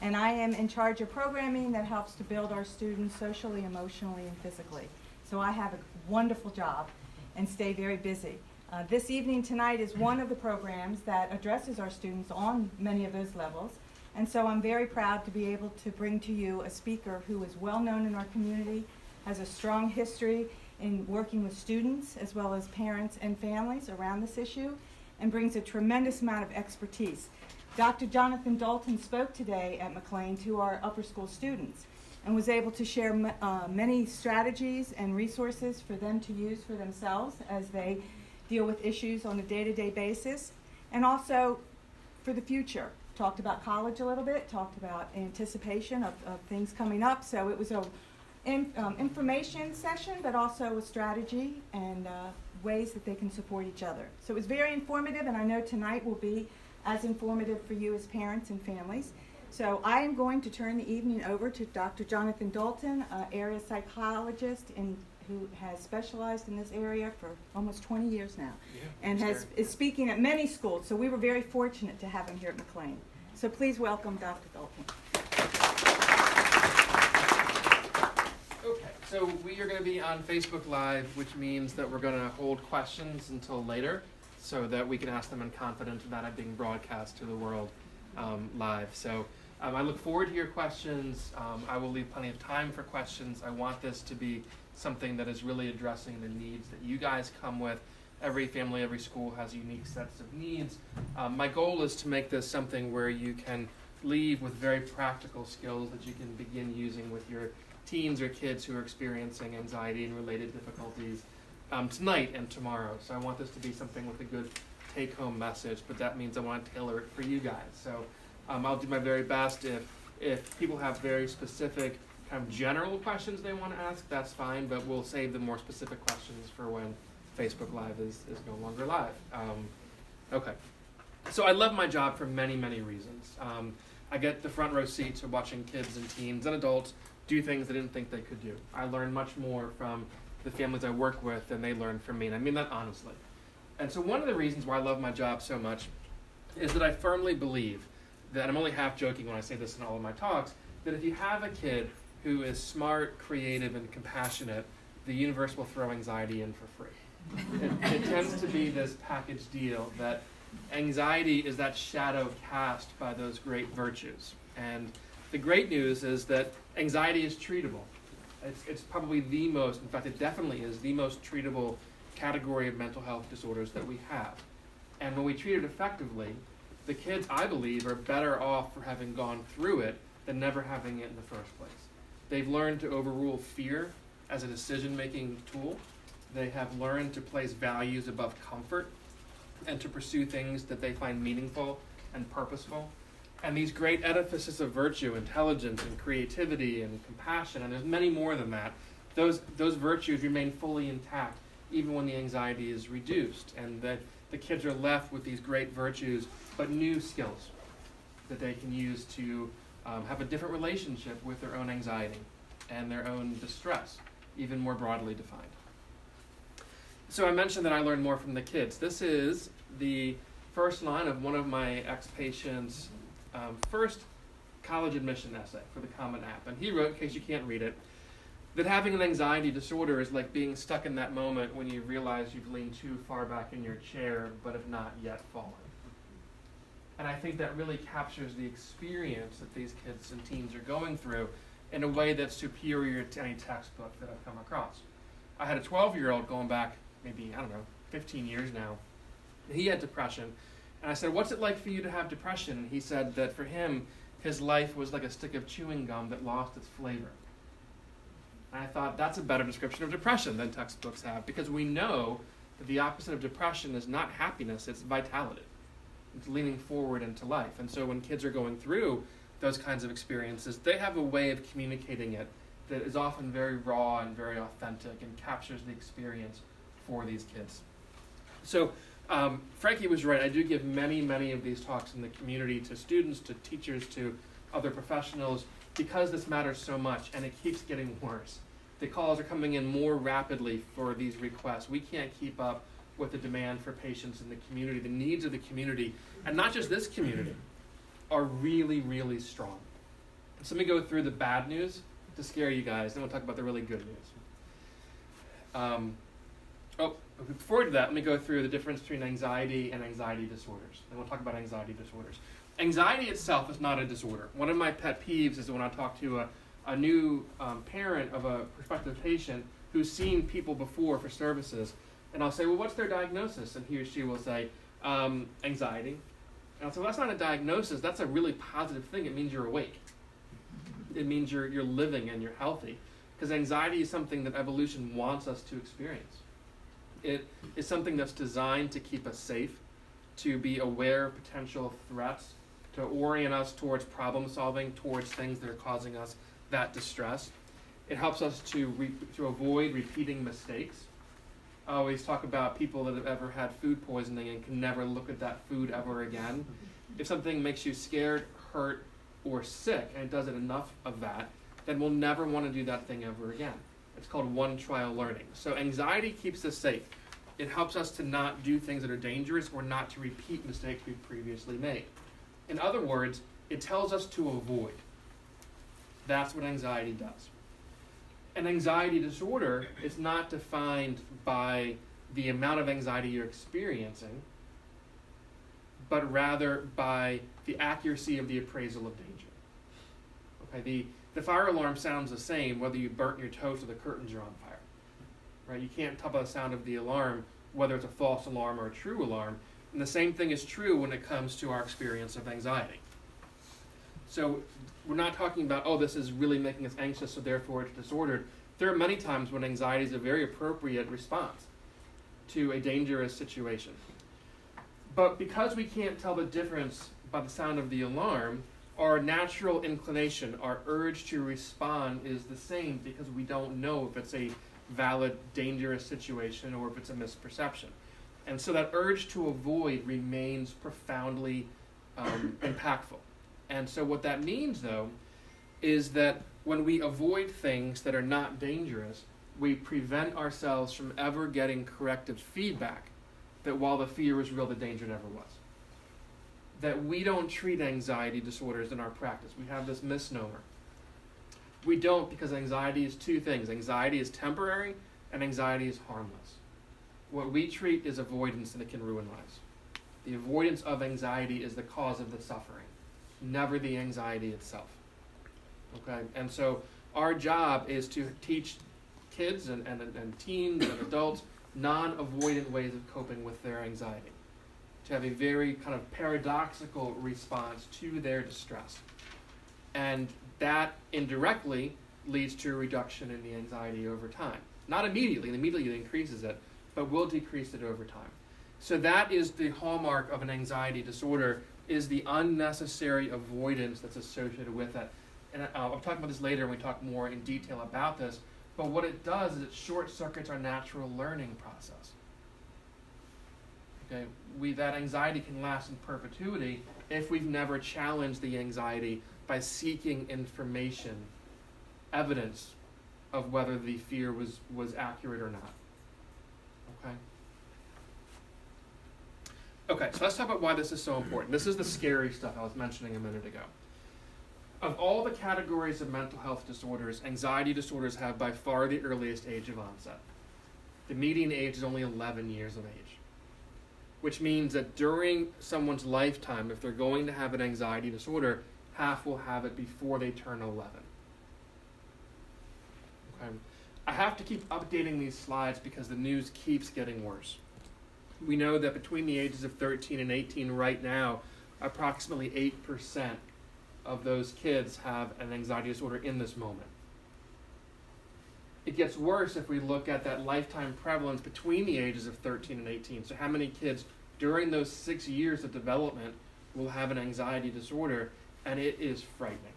And I am in charge of programming that helps to build our students socially, emotionally, and physically. So I have a wonderful job and stay very busy. This evening tonight is one of the programs that addresses our students on many of those levels. And so I'm very proud to be able to bring to you a speaker who is well known in our community, has a strong history in working with students as well as parents and families around this issue, and brings a tremendous amount of expertise. Dr. Jonathan Dalton spoke today at McLean to our upper school students and was able to share many strategies and resources for them to use for themselves as they deal with issues on a day-to-day basis, and also for the future. Talked about college a little bit, talked about anticipation of things coming up. So it was a information session, but also a strategy and ways that they can support each other. So it was very informative, and I know tonight will be as informative for you as parents and families. So I am going to turn the evening over to Dr. Jonathan Dalton, area psychologist who has specialized in this area for almost 20 years now, and is speaking at many schools. So we were very fortunate to have him here at McLean. So please welcome Dr. Dalton. Okay, so we are going to be on Facebook Live, which means that we're going to hold questions until later so that we can ask them in confidence without it being broadcast to the world live. So I look forward to your questions. I will leave plenty of time for questions. I want this to be something that is really addressing the needs that you guys come with. Every family, every school has unique sets of needs. My goal is to make this something where you can leave with very practical skills that you can begin using with your teens or kids who are experiencing anxiety and related difficulties tonight and tomorrow. So I want this to be something with a good take-home message, but that means I want to tailor it for you guys. So I'll do my very best. If people have very specific kind of general questions they want to ask, that's fine, but we'll save the more specific questions for when Facebook Live is no longer live. Okay. So I love my job for many, many reasons. I get the front row seat to watching kids and teens and adults do things they didn't think they could do. I learn much more from the families I work with than they learn from me, and I mean that honestly. And so one of the reasons why I love my job so much is that I firmly believe that, I'm only half joking when I say this in all of my talks, that if you have a kid who is smart, creative, and compassionate, the universe will throw anxiety in for free. It tends to be this package deal that anxiety is that shadow cast by those great virtues. And the great news is that anxiety is treatable. It's probably the most, in fact it definitely is, the most treatable category of mental health disorders that we have. And when we treat it effectively, the kids, I believe, are better off for having gone through it than never having it in the first place. They've learned to overrule fear as a decision-making tool. They have learned to place values above comfort and to pursue things that they find meaningful and purposeful. And these great edifices of virtue, intelligence and creativity and compassion, and there's many more than that, those virtues remain fully intact even when the anxiety is reduced. And that the kids are left with these great virtues, but new skills that they can use to have a different relationship with their own anxiety and their own distress, even more broadly defined. So I mentioned that I learned more from the kids. This is the first line of one of my ex-patients' first college admission essay for the Common App. And he wrote, in case you can't read it, that having an anxiety disorder is like being stuck in that moment when you realize you've leaned too far back in your chair but have not yet fallen. And I think that really captures the experience that these kids and teens are going through in a way that's superior to any textbook that I've come across. I had a 12-year-old going back maybe, 15 years now. He had depression. And I said, what's it like for you to have depression? And he said that for him, his life was like a stick of chewing gum that lost its flavor. And I thought, that's a better description of depression than textbooks have, because we know that the opposite of depression is not happiness, it's vitality. It's leaning forward into life. And so when kids are going through those kinds of experiences, they have a way of communicating it that is often very raw and very authentic and captures the experience for these kids. So Frankie was right. I do give many, many of these talks in the community to students, to teachers, to other professionals, because this matters so much, and it keeps getting worse. The calls are coming in more rapidly for these requests. We can't keep up with the demand for patients in the community. The needs of the community, and not just this community, are really, really strong. So let me go through the bad news to scare you guys, then we'll talk about the really good news. Before we do that, let me go through the difference between anxiety and anxiety disorders. Then we'll talk about anxiety disorders. Anxiety itself is not a disorder. One of my pet peeves is when I talk to a new parent of a prospective patient who's seen people before for services, and I'll say, well, what's their diagnosis? And he or she will say, anxiety. And I'll say, well, that's not a diagnosis. That's a really positive thing. It means you're awake. It means you're living and you're healthy. Because anxiety is something that evolution wants us to experience. It is something that's designed to keep us safe, to be aware of potential threats, to orient us towards problem solving, towards things that are causing us that distress. It helps us to avoid repeating mistakes. I always talk about people that have ever had food poisoning and can never look at that food ever again. If something makes you scared, hurt, or sick, and it does it enough of that, then we'll never want to do that thing ever again. It's called one trial learning. So anxiety keeps us safe. It helps us to not do things that are dangerous or not to repeat mistakes we've previously made. In other words, it tells us to avoid. That's what anxiety does. An anxiety disorder is not defined by the amount of anxiety you're experiencing, but rather by the accuracy of the appraisal of danger. Okay, the fire alarm sounds the same whether you burnt your toast or the curtains are on fire. Right? You can't tell by the sound of the alarm whether it's a false alarm or a true alarm. And the same thing is true when it comes to our experience of anxiety. So we're not talking about, oh, this is really making us anxious, so therefore it's disordered. There are many times when anxiety is a very appropriate response to a dangerous situation. But because we can't tell the difference by the sound of the alarm, our natural inclination, our urge to respond is the same because we don't know if it's a valid, dangerous situation or if it's a misperception. And so that urge to avoid remains profoundly impactful. And so what that means, though, is that when we avoid things that are not dangerous, we prevent ourselves from ever getting corrective feedback that while the fear is real, the danger never was. That we don't treat anxiety disorders in our practice. We have this misnomer. We don't, because anxiety is two things. Anxiety is temporary and anxiety is harmless. What we treat is avoidance, and it can ruin lives. The avoidance of anxiety is the cause of the suffering, never the anxiety itself. Okay, and so our job is to teach kids and teens and adults non-avoidant ways of coping with their anxiety, to have a very kind of paradoxical response to their distress. And that indirectly leads to a reduction in the anxiety over time. Not immediately, it immediately increases it, but will decrease it over time. So that is the hallmark of an anxiety disorder, is the unnecessary avoidance that's associated with it. And I'll talk about this later when we talk more in detail about this, but what it does is it short-circuits our natural learning process. Okay, that anxiety can last in perpetuity if we've never challenged the anxiety by seeking information, evidence of whether the fear was accurate or not. Okay, so let's talk about why this is so important. This is the scary stuff I was mentioning a minute ago. Of all the categories of mental health disorders, anxiety disorders have by far the earliest age of onset. The median age is only 11 years of age, which means that during someone's lifetime, if they're going to have an anxiety disorder, half will have it before they turn 11. Okay. I have to keep updating these slides because the news keeps getting worse. We know that between the ages of 13 and 18 right now, approximately 8% of those kids have an anxiety disorder in this moment. It gets worse if we look at that lifetime prevalence between the ages of 13 and 18. So how many kids during those 6 years of development will have an anxiety disorder, and it is frightening.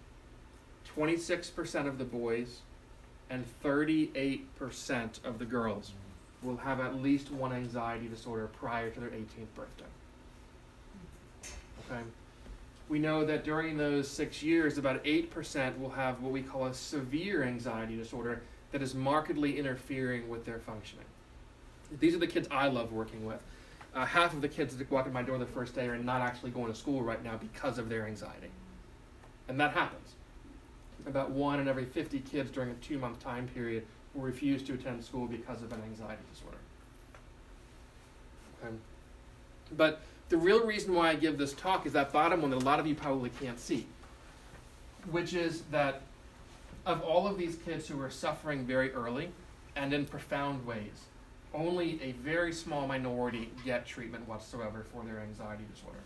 26% of the boys and 38% of the girls will have at least one anxiety disorder prior to their 18th birthday. Okay? We know that during those 6 years, about 8% will have what we call a severe anxiety disorder that is markedly interfering with their functioning. These are the kids I love working with. Half of the kids that walk in my door the first day are not actually going to school right now because of their anxiety. And that happens. about 1 in every 50 kids during a 2-month time period will refuse to attend school because of an anxiety disorder. Okay. But the real reason why I give this talk is that bottom one that a lot of you probably can't see, which is that of all of these kids who are suffering very early and in profound ways, only a very small minority get treatment whatsoever for their anxiety disorder.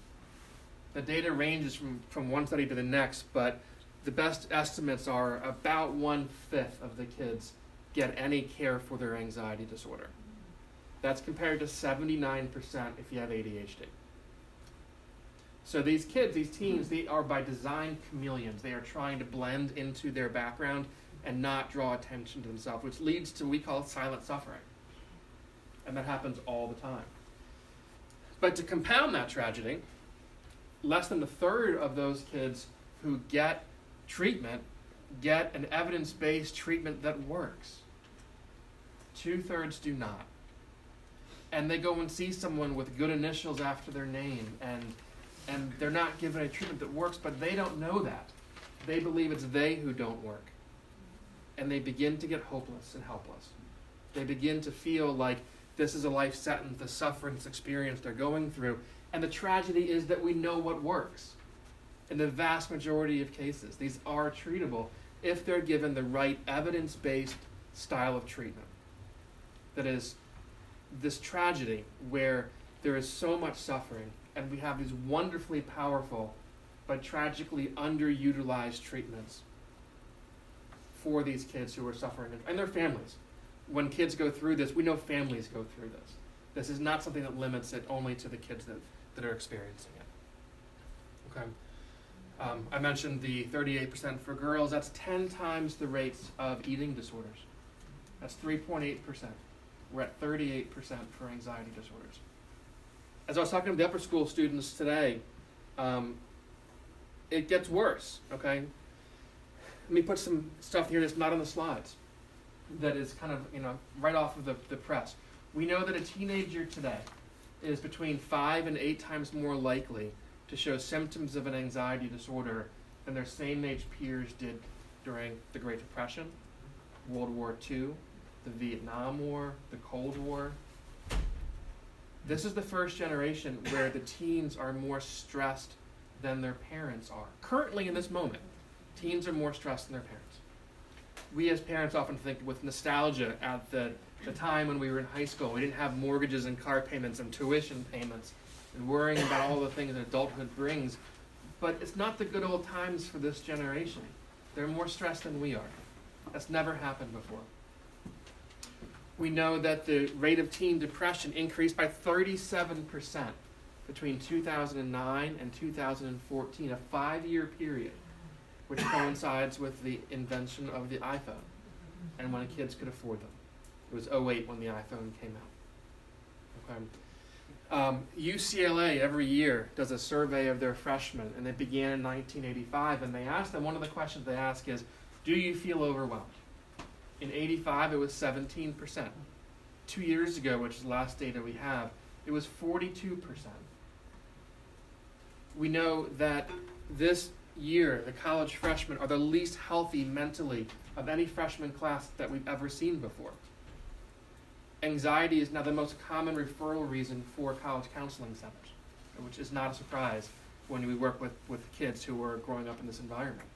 The data ranges from one study to the next, but the best estimates are about 1/5 of the kids get any care for their anxiety disorder. That's compared to 79% if you have ADHD. So these kids, these teens, they are by design chameleons. They are trying to blend into their background and not draw attention to themselves, which leads to what we call silent suffering. And that happens all the time. But to compound that tragedy, less than 1/3 of those kids who get treatment get an evidence-based treatment that works. 2/3 do not. And they go and see someone with good initials after their name, and they're not given a treatment that works, but they don't know that. They believe it's they who don't work. And they begin to get hopeless and helpless. They begin to feel like this is a life sentence, the suffering experience they're going through. And the tragedy is that we know what works. In the vast majority of cases, these are treatable if they're given the right evidence-based style of treatment. That is, this tragedy where there is so much suffering and we have these wonderfully powerful but tragically underutilized treatments for these kids who are suffering and their families. When kids go through this, we know families go through this. This is not something that limits it only to the kids that are experiencing it. Okay. I mentioned the 38% for girls. That's 10 times the rates of eating disorders. That's 3.8%. We're at 38% for anxiety disorders. As I was talking to the upper school students today, it gets worse, okay? Let me put some stuff here that's not on the slides that is kind of, right off of the press. We know that a teenager today is between 5 and 8 times more likely to show symptoms of an anxiety disorder than their same age peers did during the Great Depression, World War II, the Vietnam War, the Cold War. This is the first generation where the teens are more stressed than their parents are. Currently, in this moment, teens are more stressed than their parents. We as parents often think with nostalgia at the time when we were in high school. We didn't have mortgages and car payments and tuition payments and worrying about all the things that adulthood brings. But it's not the good old times for this generation. They're more stressed than we are. That's never happened before. We know that the rate of teen depression increased by 37% between 2009 and 2014, a 5-year period, which coincides with the invention of the iPhone and when kids could afford them. It was 2008 when the iPhone came out. Okay. UCLA every year does a survey of their freshmen, and it began in 1985, and they asked them, one of the questions they ask is, do you feel overwhelmed? In 85, it was 17%. 2 years ago, which is the last data we have, it was 42%. We know that this year, the college freshmen are the least healthy mentally of any freshman class that we've ever seen before. Anxiety is now the most common referral reason for college counseling centers, which is not a surprise when we work with kids who are growing up in this environment.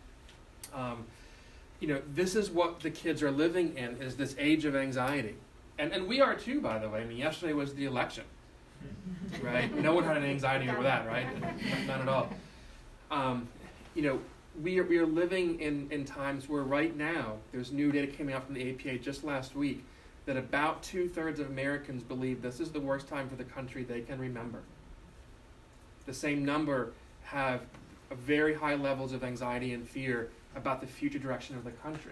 This is what the kids are living in, is this age of anxiety. And we are too, by the way. I mean, yesterday was the election, right? No one had any anxiety over that, right? None at all. We are living in times where right now, there's new data coming out from the APA just last week, that about 2/3 of Americans believe this is the worst time for the country they can remember. The same number have very high levels of anxiety and fear about the future direction of the country.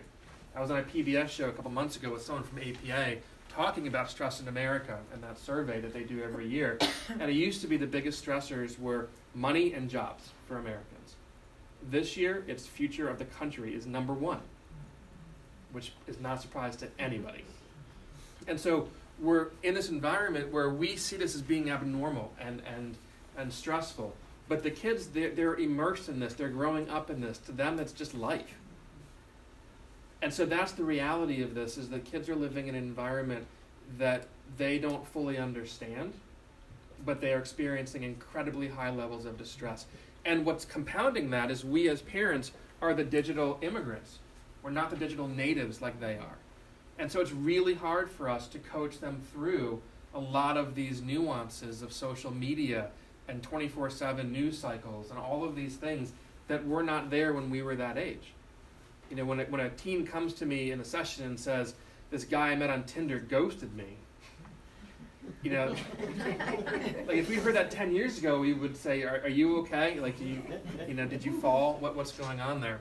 I was on a PBS show a couple months ago with someone from APA talking about stress in America and that survey that they do every year. And it used to be the biggest stressors were money and jobs for Americans. This year, its future of the country is number 1, which is not a surprise to anybody. And so we're in this environment where we see this as being abnormal and stressful. But the kids, they're immersed in this. They're growing up in this. To them, that's just life. And so that's the reality of this, is that kids are living in an environment that they don't fully understand, but they are experiencing incredibly high levels of distress. And what's compounding that is we as parents are the digital immigrants. We're not the digital natives like they are. And so it's really hard for us to coach them through a lot of these nuances of social media and 24/7 news cycles and all of these things that were not there when we were that age. You know, when a teen comes to me in a session and says, this guy I met on Tinder ghosted me, you know, like if we heard that 10 years ago, we would say, are you okay? Like, did you fall? What's going on there?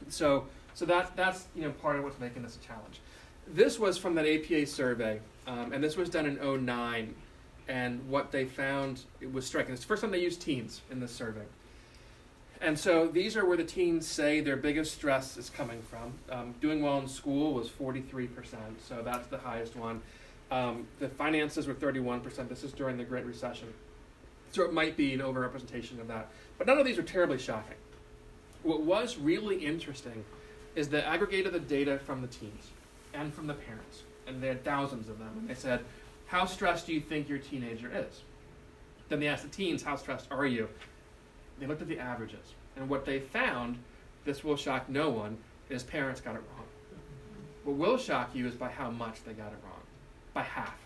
So that's part of what's making this a challenge. This was from that APA survey, and this was done in 2009, and what they found, it was striking. It's the first time they used teens in this survey. And so these are where the teens say their biggest stress is coming from. Doing well in school was 43%, so that's the highest one. The finances were 31%. This is during the Great Recession. So it might be an overrepresentation of that. But none of these are terribly shocking. What was really interesting is they aggregated the data from the teens and from the parents. And they had thousands of them. And they said, how stressed do you think your teenager is? Then they asked the teens, how stressed are you? They looked at the averages. And what they found, this will shock no one, is parents got it wrong. What will shock you is by how much they got it wrong. By half.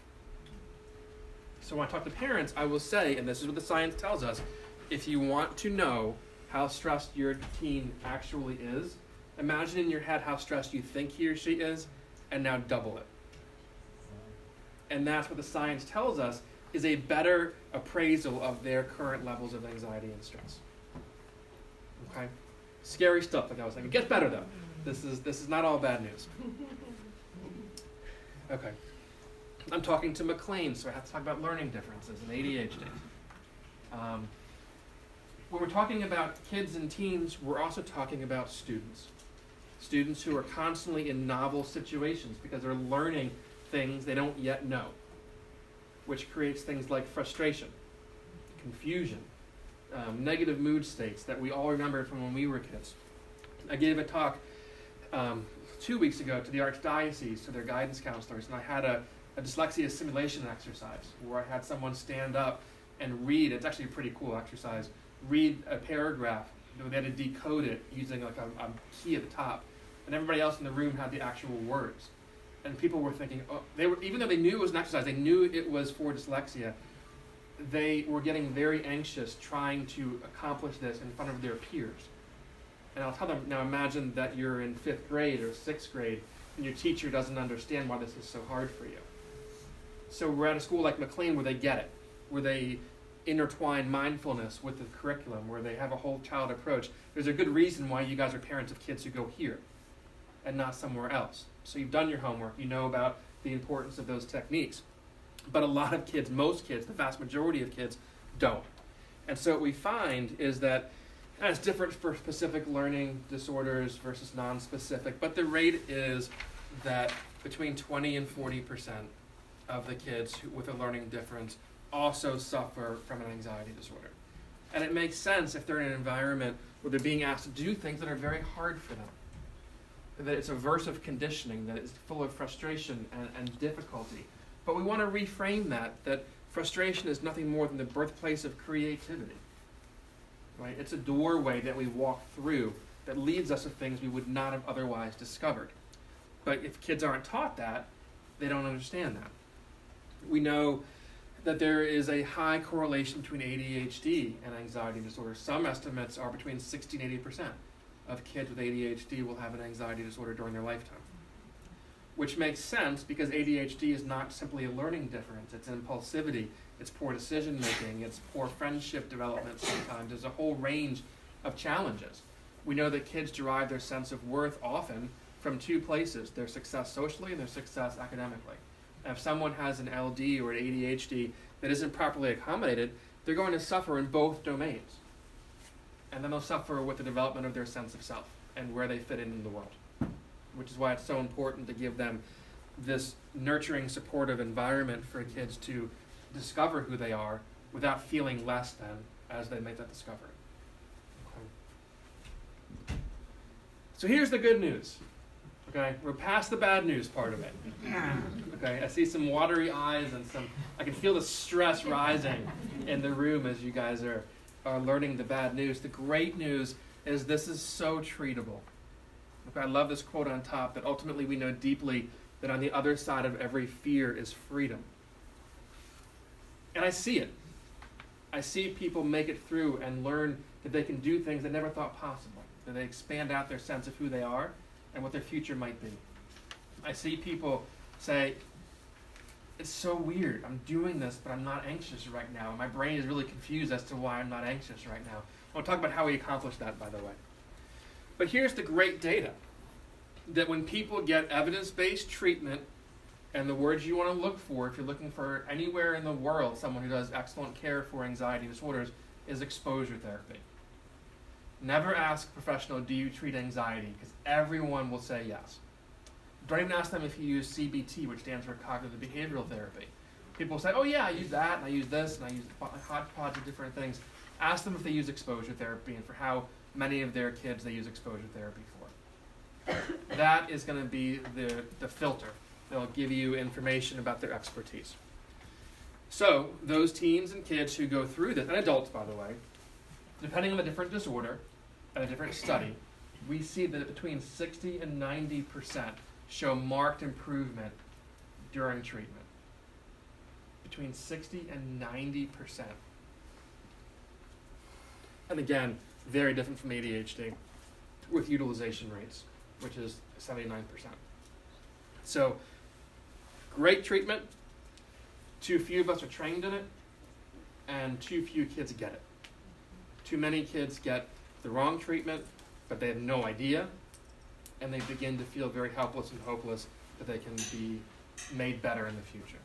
So when I talk to parents, I will say, and this is what the science tells us, if you want to know how stressed your teen actually is, imagine in your head how stressed you think he or she is, and now double it. And that's what the science tells us is a better appraisal of their current levels of anxiety and stress. Okay? Scary stuff, like I was saying. It gets better though. This is not all bad news. Okay. I'm talking to McLean, so I have to talk about learning differences and ADHD. When we're talking about kids and teens, we're also talking about students. Students who are constantly in novel situations because they're learning things they don't yet know, which creates things like frustration, confusion, negative mood states that we all remember from when we were kids. I gave a talk 2 weeks ago to the Archdiocese, to their guidance counselors, and I had a dyslexia simulation exercise where I had someone stand up and read. It's actually a pretty cool exercise. Read a paragraph. They had to decode it using like a key at the top, and everybody else in the room had the actual words. And people were thinking, even though they knew it was an exercise, they knew it was for dyslexia, they were getting very anxious trying to accomplish this in front of their peers. And I'll tell them, now imagine that you're in 5th grade or 6th grade and your teacher doesn't understand why this is so hard for you. So we're at a school like McLean where they get it, where they intertwine mindfulness with the curriculum, where they have a whole child approach. There's a good reason why you guys are parents of kids who go here and not somewhere else. So you've done your homework, you know about the importance of those techniques. But a lot of kids, most kids, the vast majority of kids, don't. And so what we find is that, and it's different for specific learning disorders versus non-specific, but the rate is that between 20 and 40% of the kids with a learning difference also suffer from an anxiety disorder. And it makes sense if they're in an environment where they're being asked to do things that are very hard for them. That it's aversive conditioning, that it's full of frustration and difficulty. But we want to reframe that frustration is nothing more than the birthplace of creativity. Right? It's a doorway that we walk through that leads us to things we would not have otherwise discovered. But if kids aren't taught that, they don't understand that. We know that there is a high correlation between ADHD and anxiety disorder. Some estimates are between 60 and 80% of kids with ADHD will have an anxiety disorder during their lifetime. Which makes sense because ADHD is not simply a learning difference. It's impulsivity, it's poor decision making, it's poor friendship development sometimes. There's a whole range of challenges. We know that kids derive their sense of worth often from 2 places, their success socially and their success academically. And if someone has an LD or an ADHD that isn't properly accommodated, they're going to suffer in both domains. And then they'll suffer with the development of their sense of self and where they fit in the world. Which is why it's so important to give them this nurturing, supportive environment for kids to discover who they are without feeling less than as they make that discovery. Okay. So here's the good news. Okay, we're past the bad news part of it. Okay, I see some watery eyes and I can feel the stress rising in the room as you guys are learning the bad news. The great news is this is so treatable. Okay, I love this quote on top, that ultimately we know deeply that on the other side of every fear is freedom. And I see it. I see people make it through and learn that they can do things they never thought possible, that they expand out their sense of who they are and what their future might be. I see people say, it's so weird, I'm doing this, but I'm not anxious right now. My brain is really confused as to why I'm not anxious right now. I'll talk about how we accomplish that, by the way. But here's the great data, that when people get evidence-based treatment, and the words you want to look for if you're looking for anywhere in the world someone who does excellent care for anxiety disorders, is exposure therapy. Never ask a professional, do you treat anxiety? Because everyone will say yes. Don't even ask them if you use CBT, which stands for cognitive behavioral therapy. People say, oh yeah, I use that, and I use this, and I use a hodgepodge of different things. Ask them if they use exposure therapy and for how many of their kids they use exposure therapy for. That is going to be the filter. They'll give you information about their expertise. So those teens and kids who go through this, and adults by the way, depending on the different disorder and a different study, we see that between 60 and 90% show marked improvement during treatment. Between 60 and 90%. And again, very different from ADHD with utilization rates, which is 79%. So, great treatment. Too few of us are trained in it, and too few kids get it. Too many kids get the wrong treatment, but they have no idea, and they begin to feel very helpless and hopeless that they can be made better in the future.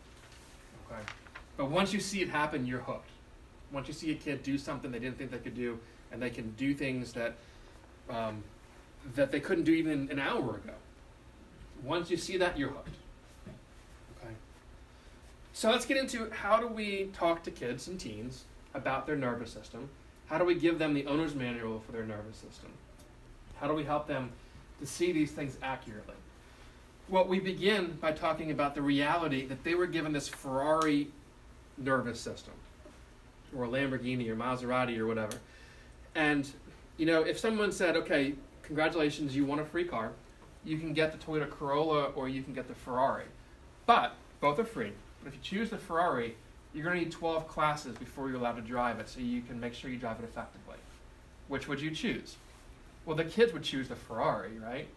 Okay? But once you see it happen, you're hooked. Once you see a kid do something they didn't think they could do, and they can do things that that they couldn't do even an hour ago. Once you see that, you're hooked. Okay. So let's get into how do we talk to kids and teens about their nervous system? How do we give them the owner's manual for their nervous system? How do we help them to see these things accurately? Well, we begin by talking about the reality that they were given this Ferrari nervous system, or a Lamborghini or Maserati or whatever. And, you know, if someone said, okay, congratulations, you won a free car, you can get the Toyota Corolla or you can get the Ferrari. But both are free. But if you choose the Ferrari, you're going to need 12 classes before you're allowed to drive it so you can make sure you drive it effectively. Which would you choose? Well, the kids would choose the Ferrari, right?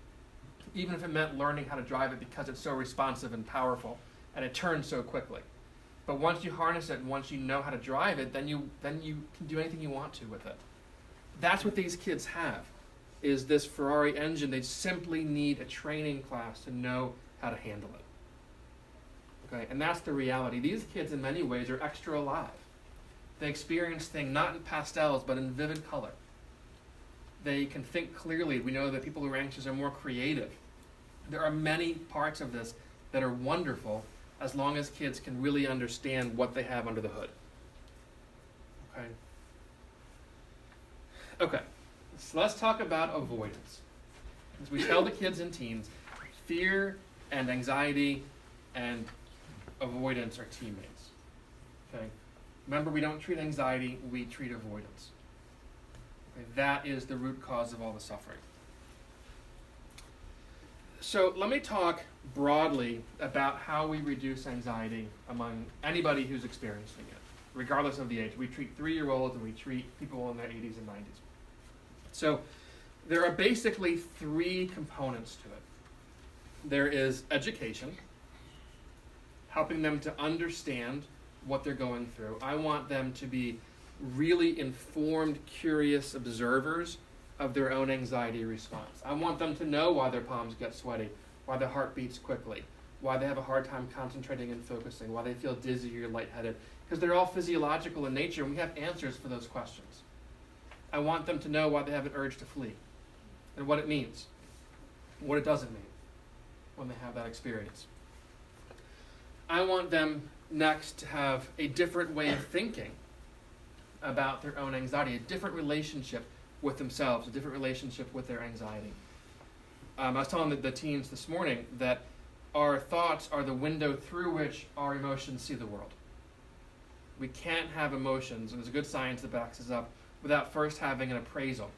Even if it meant learning how to drive it because it's so responsive and powerful and it turns so quickly. But once you harness it and once you know how to drive it, then you can do anything you want to with it. That's what these kids have, is this Ferrari engine. They simply need a training class to know how to handle it. Okay, and that's the reality. These kids in many ways are extra alive. They experience things not in pastels but in vivid color. They can think clearly. We know that people who are anxious are more creative. There are many parts of this that are wonderful as long as kids can really understand what they have under the hood. Okay. Okay, so let's talk about avoidance. As we tell the kids and teens, fear and anxiety and avoidance are teammates. Okay? Remember, we don't treat anxiety, we treat avoidance. Okay? That is the root cause of all the suffering. So let me talk broadly about how we reduce anxiety among anybody who's experiencing it, regardless of the age. We treat 3-year-olds and we treat people in their 80s and 90s. So there are basically 3 components to it. There is education, helping them to understand what they're going through. I want them to be really informed, curious observers of their own anxiety response. I want them to know why their palms get sweaty, why their heart beats quickly, why they have a hard time concentrating and focusing, why they feel dizzy or lightheaded, because they're all physiological in nature, and we have answers for those questions. I want them to know why they have an urge to flee, and what it means, what it doesn't mean when they have that experience. I want them next to have a different way of thinking about their own anxiety, a different relationship with themselves, a different relationship with their anxiety. I was telling the teens this morning that our thoughts are the window through which our emotions see the world. We can't have emotions, and there's good science that backs us up, without first having an appraisal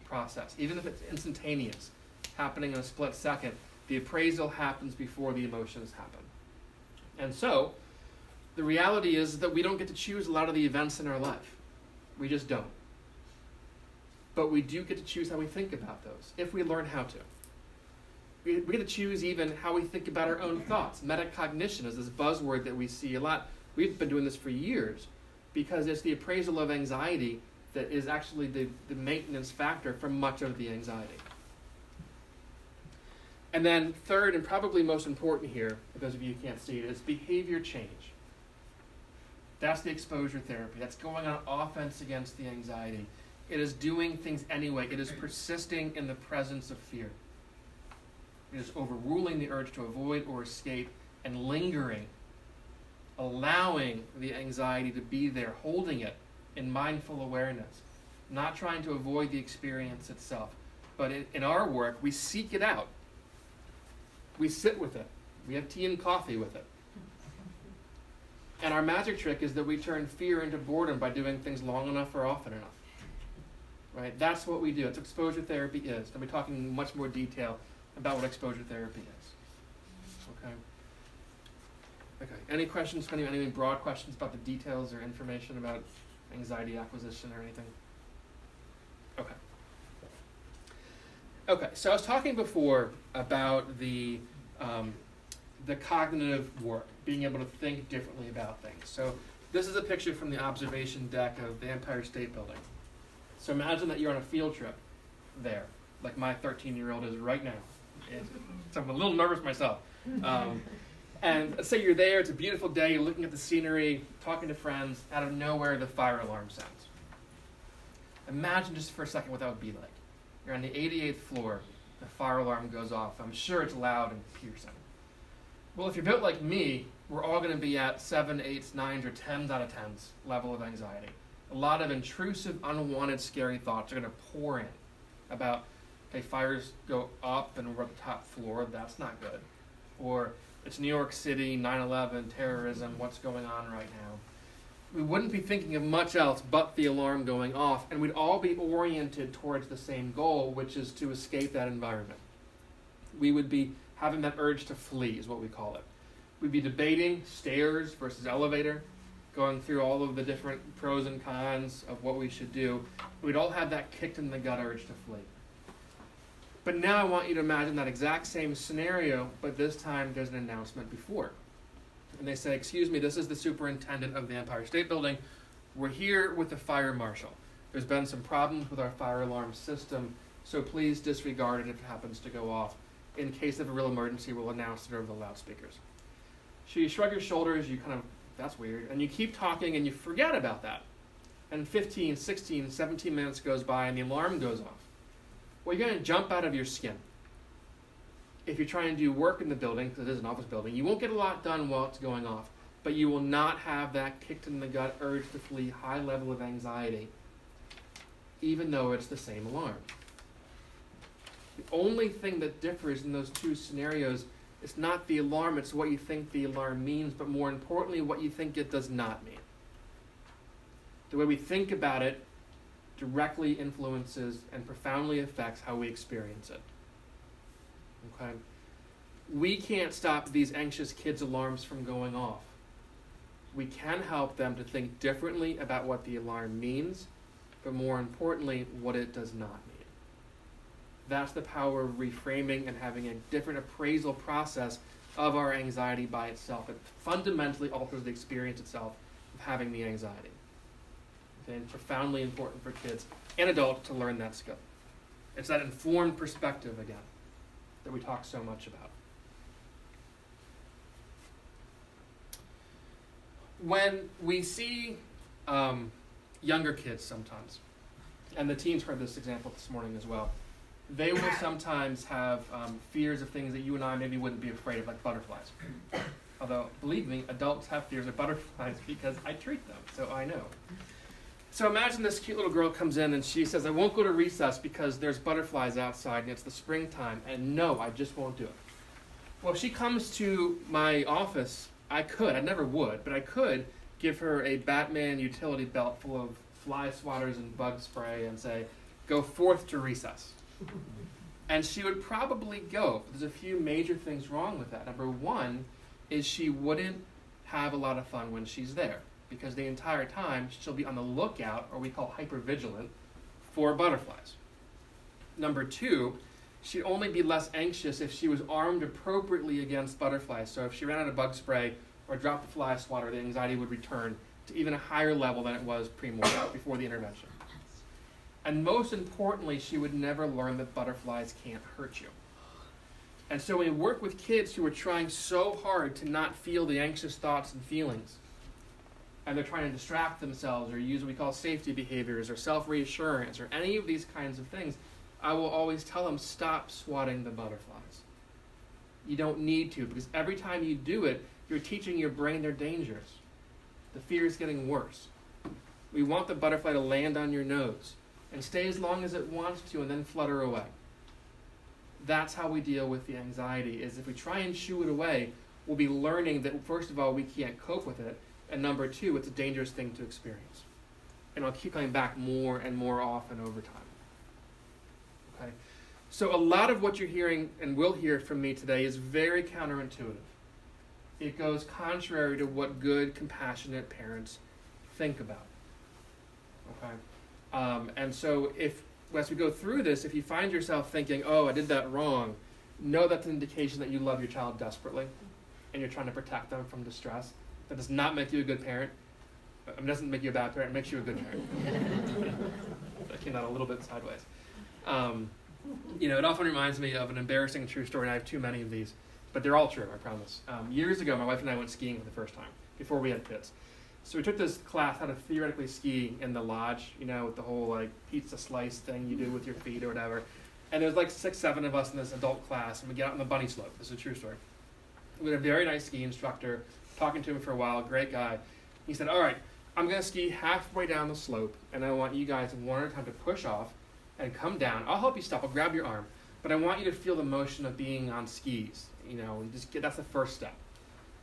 process. Even if it's instantaneous, happening in a split second, the appraisal happens before the emotions happen. And so, the reality is that we don't get to choose a lot of the events in our life. We just don't. But we do get to choose how we think about those, if we learn how to. We get to choose even how we think about our own thoughts. Metacognition is this buzzword that we see a lot. We've been doing this for years because it's the appraisal of anxiety that is actually the maintenance factor for much of the anxiety. And then third, and probably most important here, for those of you who can't see it, is behavior change. That's the exposure therapy. That's going on offense against the anxiety. It is doing things anyway. It is persisting in the presence of fear. It is overruling the urge to avoid or escape and lingering, allowing the anxiety to be there, holding it in mindful awareness, not trying to avoid the experience itself. But in our work, we seek it out. We sit with it. We have tea and coffee with it. And our magic trick is that we turn fear into boredom by doing things long enough or often enough. Right? That's what we do. That's what exposure therapy is. I'll be talking in much more detail about what exposure therapy is. Okay? Okay. Any questions? Any broad questions about the details or information about anxiety acquisition or anything? Okay. Okay. So I was talking before about the cognitive work, being able to think differently about things. So this is a picture from the observation deck of the Empire State Building. So imagine that you're on a field trip there, like my 13-year-old is right now. So I'm a little nervous myself. And let's say you're there, it's a beautiful day, you're looking at the scenery, talking to friends, out of nowhere the fire alarm sounds. Imagine just for a second what that would be like. You're on the 88th floor, the fire alarm goes off. I'm sure it's loud and piercing. Well, if you're built like me, we're all going to be at 7, 8s, 9s, or 10s out of 10s level of anxiety. A lot of intrusive, unwanted, scary thoughts are going to pour in about, hey, fires go up and we're at the top floor, that's not good. Or it's New York City, 9/11, terrorism, what's going on right now? We wouldn't be thinking of much else but the alarm going off, and we'd all be oriented towards the same goal, which is to escape that environment. We would be having that urge to flee, is what we call it. We'd be debating stairs versus elevator, going through all of the different pros and cons of what we should do. We'd all have that kicked in the gut urge to flee. But now I want you to imagine that exact same scenario, but this time there's an announcement before. And they say, excuse me, this is the superintendent of the Empire State Building. We're here with the fire marshal. There's been some problems with our fire alarm system, so please disregard it if it happens to go off. In case of a real emergency, we'll announce it over the loudspeakers. So you shrug your shoulders, you kind of, that's weird, and you keep talking and you forget about that. And 15, 16, 17 minutes goes by and the alarm goes off. Well, you're going to jump out of your skin. If you're trying to do work in the building, because it is an office building, you won't get a lot done while it's going off, but you will not have that kicked in the gut urge to flee, high level of anxiety, even though it's the same alarm. The only thing that differs in those two scenarios is not the alarm, it's what you think the alarm means, but more importantly, what you think it does not mean. The way we think about it directly influences and profoundly affects how we experience it. Okay? We can't stop these anxious kids' alarms from going off. We can help them to think differently about what the alarm means, but more importantly, what it does not mean. That's the power of reframing and having a different appraisal process of our anxiety by itself. It fundamentally alters the experience itself of having the anxiety. Okay? And profoundly important for kids and adults to learn that skill. It's that informed perspective again that we talk so much about. When we see younger kids sometimes, and the teens heard this example this morning as well, they will sometimes have fears of things that you and I maybe wouldn't be afraid of, like butterflies. Although, believe me, adults have fears of butterflies because I treat them, so I know. So imagine this cute little girl comes in and she says, I won't go to recess because there's butterflies outside and it's the springtime, and no, I just won't do it. Well, if she comes to my office, I never would, but I could give her a Batman utility belt full of fly swatters and bug spray and say, go forth to recess. And she would probably go. There's a few major things wrong with that. Number one is she wouldn't have a lot of fun when she's there, because the entire time she'll be on the lookout, or we call hypervigilant, for butterflies. Number two, she'd only be less anxious if she was armed appropriately against butterflies. So if she ran out of bug spray or dropped the fly swatter, the anxiety would return to even a higher level than it was before the intervention. And most importantly, she would never learn that butterflies can't hurt you. And so when we work with kids who are trying so hard to not feel the anxious thoughts and feelings, and they're trying to distract themselves or use what we call safety behaviors or self-reassurance or any of these kinds of things, I will always tell them, stop swatting the butterflies. You don't need to, because every time you do it, you're teaching your brain they're dangerous. The fear is getting worse. We want the butterfly to land on your nose and stay as long as it wants to and then flutter away. That's how we deal with the anxiety, is if we try and shoo it away, we'll be learning that, first of all, we can't cope with it, and number two, it's a dangerous thing to experience. And I'll keep coming back more and more often over time. Okay? So a lot of what you're hearing and will hear from me today is very counterintuitive. It goes contrary to what good, compassionate parents think about. Okay? And so as we go through this, if you find yourself thinking, oh, I did that wrong, know that's an indication that you love your child desperately and you're trying to protect them from distress. That does not make you a good parent. It doesn't make you a bad parent, it makes you a good parent. That came out a little bit sideways. It often reminds me of an embarrassing true story, and I have too many of these, but they're all true, I promise. Years ago, my wife and I went skiing for the first time, before we had kids. So we took this class how to theoretically ski in the lodge, with the whole pizza slice thing you do with your feet or whatever. And there was 6, 7 of us in this adult class, and we get out on the bunny slope. This is a true story. We had a very nice ski instructor, talking to him for a while, great guy. He said, all right, I'm going to ski halfway down the slope, and I want you guys one at a time to push off and come down. I'll help you stop, I'll grab your arm, but I want you to feel the motion of being on skis, and that's the first step.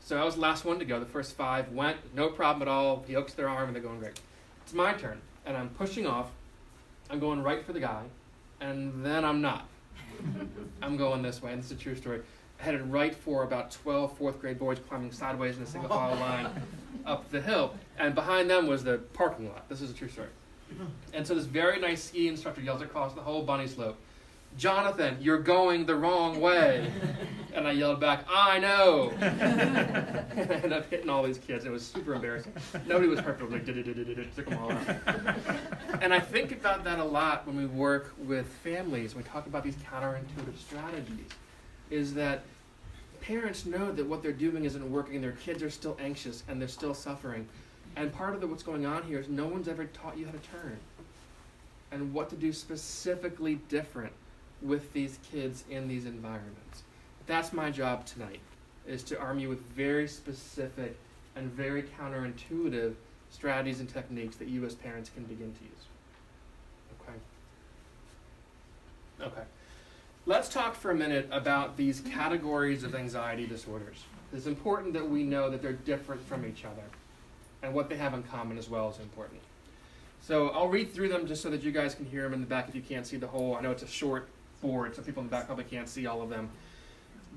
So I was the last one to go. The first 5 went, no problem at all. He hooks their arm and they're going great. It's my turn, and I'm pushing off. I'm going right for the guy, and then I'm not. I'm going this way, and this is a true story. I headed right for about 12 fourth grade boys climbing sideways in a single file line up the hill, and behind them was the parking lot. This is a true story. And so this very nice ski instructor yells across the whole bunny slope, Jonathan, you're going the wrong way. And I yelled back, I know. And I ended up hitting all these kids. It was super embarrassing. Nobody was hurt, but like, took them all out. And I think about that a lot when we work with families, when we talk about these counterintuitive strategies, is that parents know that what they're doing isn't working, their kids are still anxious and they're still suffering. And part of what's going on here is no one's ever taught you how to turn and what to do specifically different with these kids in these environments. That's my job tonight, is to arm you with very specific and very counterintuitive strategies and techniques that you as parents can begin to use. Okay. Let's talk for a minute about these categories of anxiety disorders. It's important that we know that they're different from each other, and what they have in common as well is important. So I'll read through them just so that you guys can hear them in the back if you can't see the whole. I know it's a short board, so people in the back probably can't see all of them.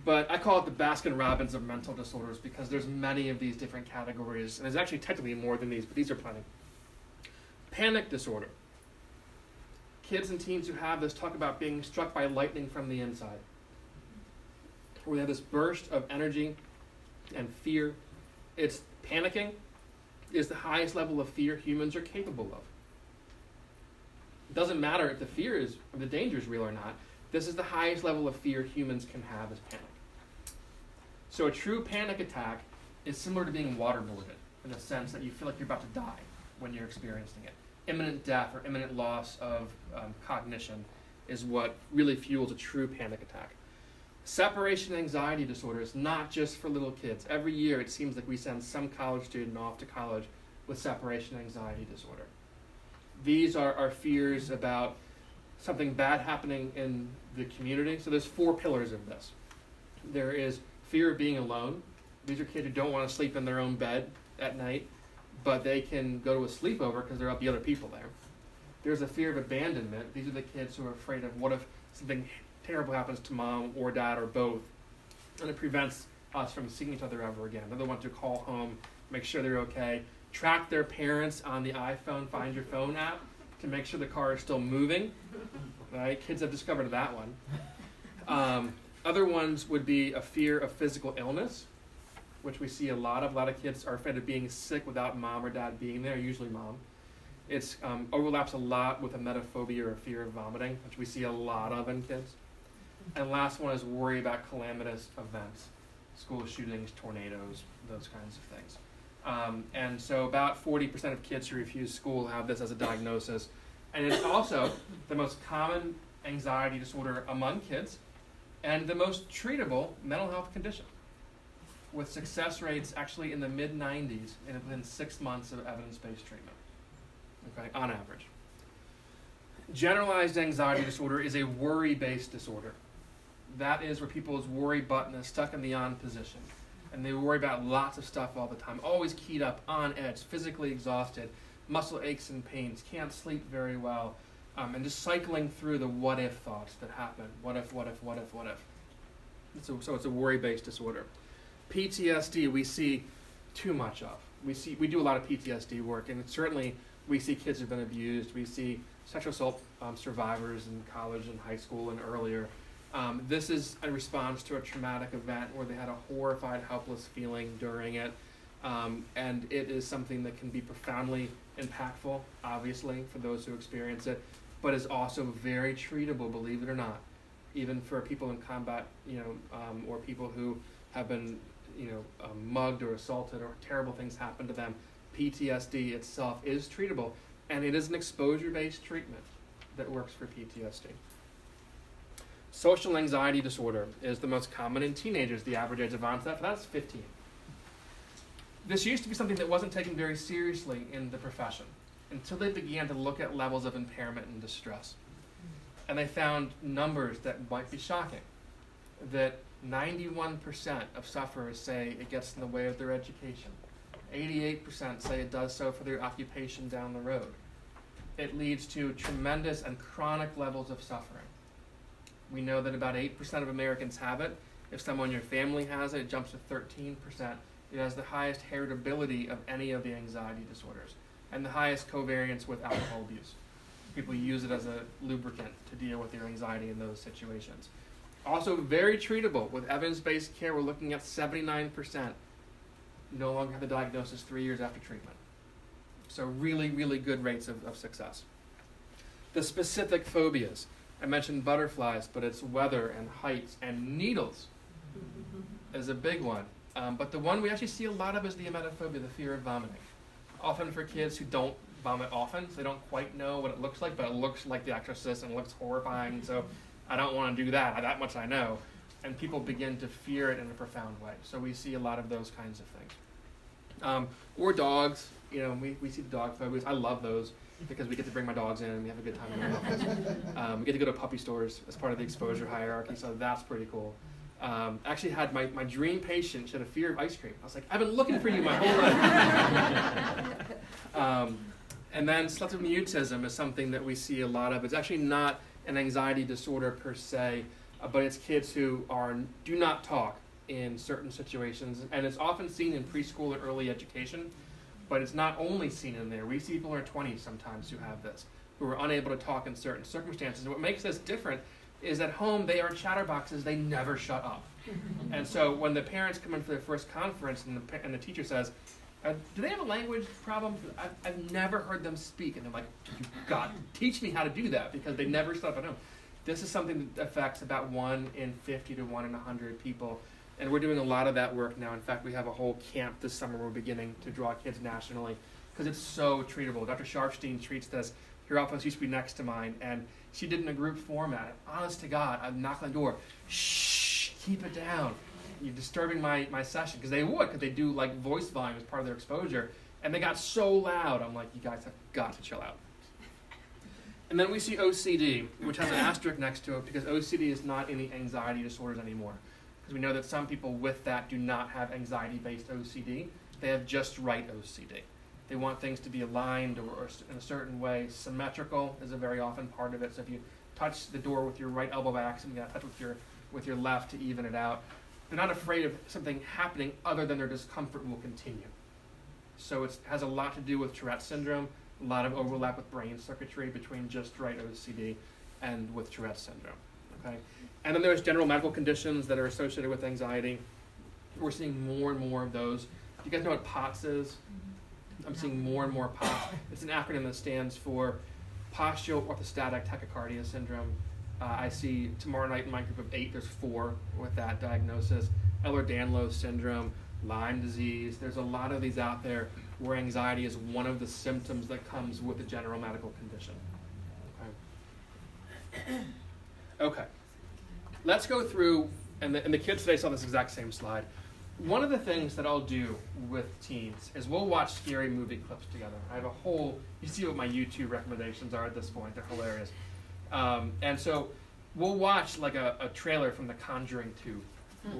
But I call it the Baskin-Robbins of mental disorders because there's many of these different categories, and there's actually technically more than these, but these are plenty. Panic disorder. Kids and teens who have this talk about being struck by lightning from the inside, where they have this burst of energy and fear. It's panicking is the highest level of fear humans are capable of. It doesn't matter if the fear is, or the danger is real or not. This is the highest level of fear humans can have, is panic. So a true panic attack is similar to being waterboarded, in the sense that you feel like you're about to die when you're experiencing it. Imminent death or imminent loss of cognition is what really fuels a true panic attack. Separation anxiety disorder is not just for little kids. Every year it seems like we send some college student off to college with separation anxiety disorder. These are fears about something bad happening in the community. So there's 4 pillars of this. There is fear of being alone. These are kids who don't want to sleep in their own bed at night, but they can go to a sleepover because there will be other people there. There's a fear of abandonment. These are the kids who are afraid of what if something terrible happens to mom or dad or both, and it prevents us from seeing each other ever again. They're the ones who call home, make sure they're okay, track their parents on the iPhone Find Your Phone app to make sure the car is still moving. Right? Kids have discovered that one. Other ones would be a fear of physical illness, which we see a lot of. A lot of kids are afraid of being sick without mom or dad being there, usually mom. It overlaps a lot with emetophobia or a fear of vomiting, which we see a lot of in kids. And last one is worry about calamitous events, school shootings, tornadoes, those kinds of things. And so about 40% of kids who refuse school have this as a diagnosis. And it's also the most common anxiety disorder among kids and the most treatable mental health condition, with success rates actually in the mid-90s and within 6 months of evidence-based treatment, okay, on average. Generalized anxiety disorder is a worry-based disorder. That is where people's worry button is stuck in the on position, and they worry about lots of stuff all the time, always keyed up, on edge, physically exhausted, muscle aches and pains, can't sleep very well, and just cycling through the what-if thoughts that happen. What if, what if, what if, what if? So it's a worry-based disorder. PTSD we see too much of. We do a lot of PTSD work, and certainly we see kids who've been abused. We see sexual assault survivors in college and high school and earlier. This is a response to a traumatic event where they had a horrified, helpless feeling during it. And it is something that can be profoundly impactful, obviously, for those who experience it, but is also very treatable, believe it or not, even for people in combat, or people who have been, mugged or assaulted or terrible things happen to them. PTSD itself is treatable, and it is an exposure-based treatment that works for PTSD. Social anxiety disorder is the most common in teenagers. The average age of onset for that is 15. This used to be something that wasn't taken very seriously in the profession until they began to look at levels of impairment and distress. And they found numbers that might be shocking, that 91% of sufferers say it gets in the way of their education. 88% say it does so for their occupation down the road. It leads to tremendous and chronic levels of suffering. We know that about 8% of Americans have it. If someone in your family has it, it jumps to 13%. It has the highest heritability of any of the anxiety disorders and the highest covariance with alcohol abuse. People use it as a lubricant to deal with their anxiety in those situations. Also very treatable. With evidence-based care, we're looking at 79% no longer have the diagnosis 3 years after treatment. So really, really good rates of success. The specific phobias. I mentioned butterflies, but it's weather and heights and needles is a big one. But the one we actually see a lot of is the emetophobia, the fear of vomiting. Often for kids who don't vomit often, so they don't quite know what it looks like, but it looks like The Exorcist and it looks horrifying, so I don't want to do that. That much I know. And people begin to fear it in a profound way. So we see a lot of those kinds of things. Or dogs. We see the dog phobias. I love those because we get to bring my dogs in and we have a good time in our office. We get to go to puppy stores as part of the exposure hierarchy, so that's pretty cool. Actually had my dream patient, she had a fear of ice cream. I was like, I've been looking for you my whole life. And then selective mutism is something that we see a lot of. It's actually not an anxiety disorder per se, but it's kids who do not talk in certain situations, and it's often seen in preschool or early education, but it's not only seen in there. We see people in their 20s sometimes who have this, who are unable to talk in certain circumstances. And what makes this different is at home they are chatterboxes, they never shut up. And so when the parents come in for their first conference and the teacher says, do they have a language problem? I've never heard them speak. And they're like, God, teach me how to do that, because they never shut up at home. This is something that affects about 1 in 50 to 1 in 100 people. And we're doing a lot of that work now. In fact, we have a whole camp this summer we're beginning to draw kids nationally because it's so treatable. Dr. Sharfstein treats this. Her office used to be next to mine, and she did it in a group format. Honest to God, I'd knock on the door. Shh, keep it down. You're disturbing my session. Because they do like voice volume as part of their exposure. And they got so loud, I'm like, you guys have got to chill out. And then we see OCD, which has an asterisk next to it because OCD is not in the anxiety disorders anymore. Because we know that some people with that do not have anxiety-based OCD. They have just right OCD. They want things to be aligned or in a certain way. Symmetrical is a very often part of it. So if you touch the door with your right elbow by accident, you got to touch with your left to even it out. They're not afraid of something happening other than their discomfort will continue. So it has a lot to do with Tourette syndrome, a lot of overlap with brain circuitry between just right OCD and with Tourette syndrome. Okay? And then there's general medical conditions that are associated with anxiety. We're seeing more and more of those. Do you guys know what POTS is? I'm seeing more and more POTS. It's an acronym that stands for Postural Orthostatic Tachycardia Syndrome. I see tomorrow night in my group of 8, there's 4 with that diagnosis. Ehlers-Danlos syndrome, Lyme disease. There's a lot of these out there where anxiety is one of the symptoms that comes with a general medical condition. Okay. Let's go through, and the kids today saw this exact same slide. One of the things that I'll do with teens is we'll watch scary movie clips together. I have a whole, you see what my YouTube recommendations are at this point, they're hilarious. And so we'll watch like a trailer from The Conjuring 2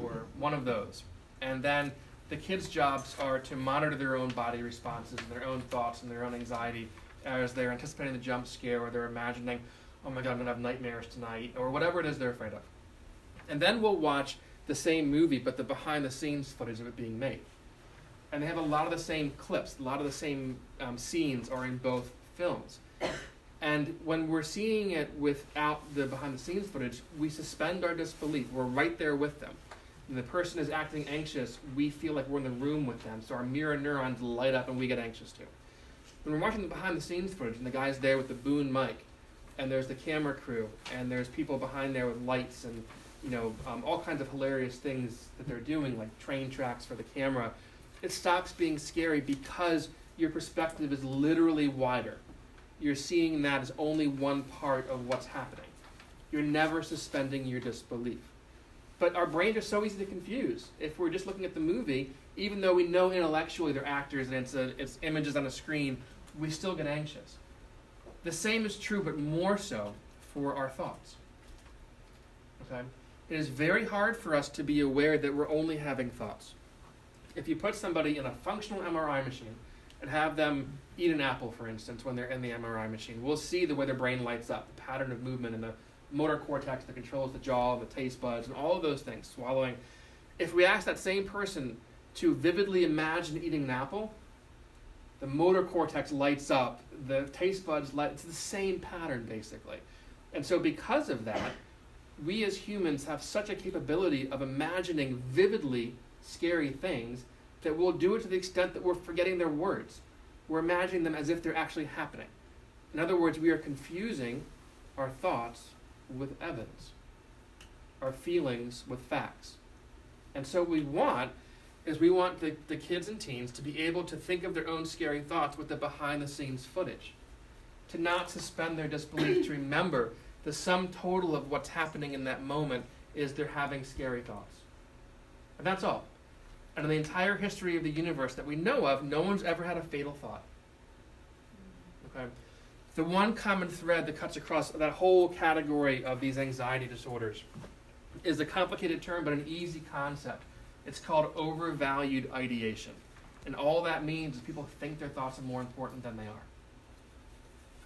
or one of those. And then the kids' jobs are to monitor their own body responses, and their own thoughts and their own anxiety as they're anticipating the jump scare or they're imagining, oh my God, I'm gonna have nightmares tonight, or whatever it is they're afraid of. And then we'll watch the same movie, but the behind-the-scenes footage of it being made. And they have a lot of the same clips, a lot of the same scenes are in both films. And when we're seeing it without the behind-the-scenes footage, we suspend our disbelief. We're right there with them. When the person is acting anxious, we feel like we're in the room with them, so our mirror neurons light up and we get anxious too. When we're watching the behind-the-scenes footage, and the guy's there with the boom mic, and there's the camera crew, and there's people behind there with lights and all kinds of hilarious things that they're doing, like train tracks for the camera, it stops being scary because your perspective is literally wider. You're seeing that as only one part of what's happening. You're never suspending your disbelief. But our brains are so easy to confuse. If we're just looking at the movie, even though we know intellectually they're actors and it's images on a screen, we still get anxious. The same is true, but more so for our thoughts. Okay? It is very hard for us to be aware that we're only having thoughts. If you put somebody in a functional MRI machine and have them eat an apple, for instance, when they're in the MRI machine, we'll see the way their brain lights up, the pattern of movement and the motor cortex that controls the jaw, the taste buds, and all of those things, swallowing. If we ask that same person to vividly imagine eating an apple, the motor cortex lights up, the taste buds light, it's the same pattern, basically. And so because of that, we as humans have such a capability of imagining vividly scary things that we'll do it to the extent that we're forgetting their words. We're imagining them as if they're actually happening. In other words, we are confusing our thoughts with evidence, our feelings with facts. And so what we want the kids and teens to be able to think of their own scary thoughts with the behind-the-scenes footage, to not suspend their disbelief, to remember the sum total of what's happening in that moment is they're having scary thoughts. And that's all. And in the entire history of the universe that we know of, no one's ever had a fatal thought. Okay? The one common thread that cuts across that whole category of these anxiety disorders is a complicated term, but an easy concept. It's called overvalued ideation. And all that means is people think their thoughts are more important than they are.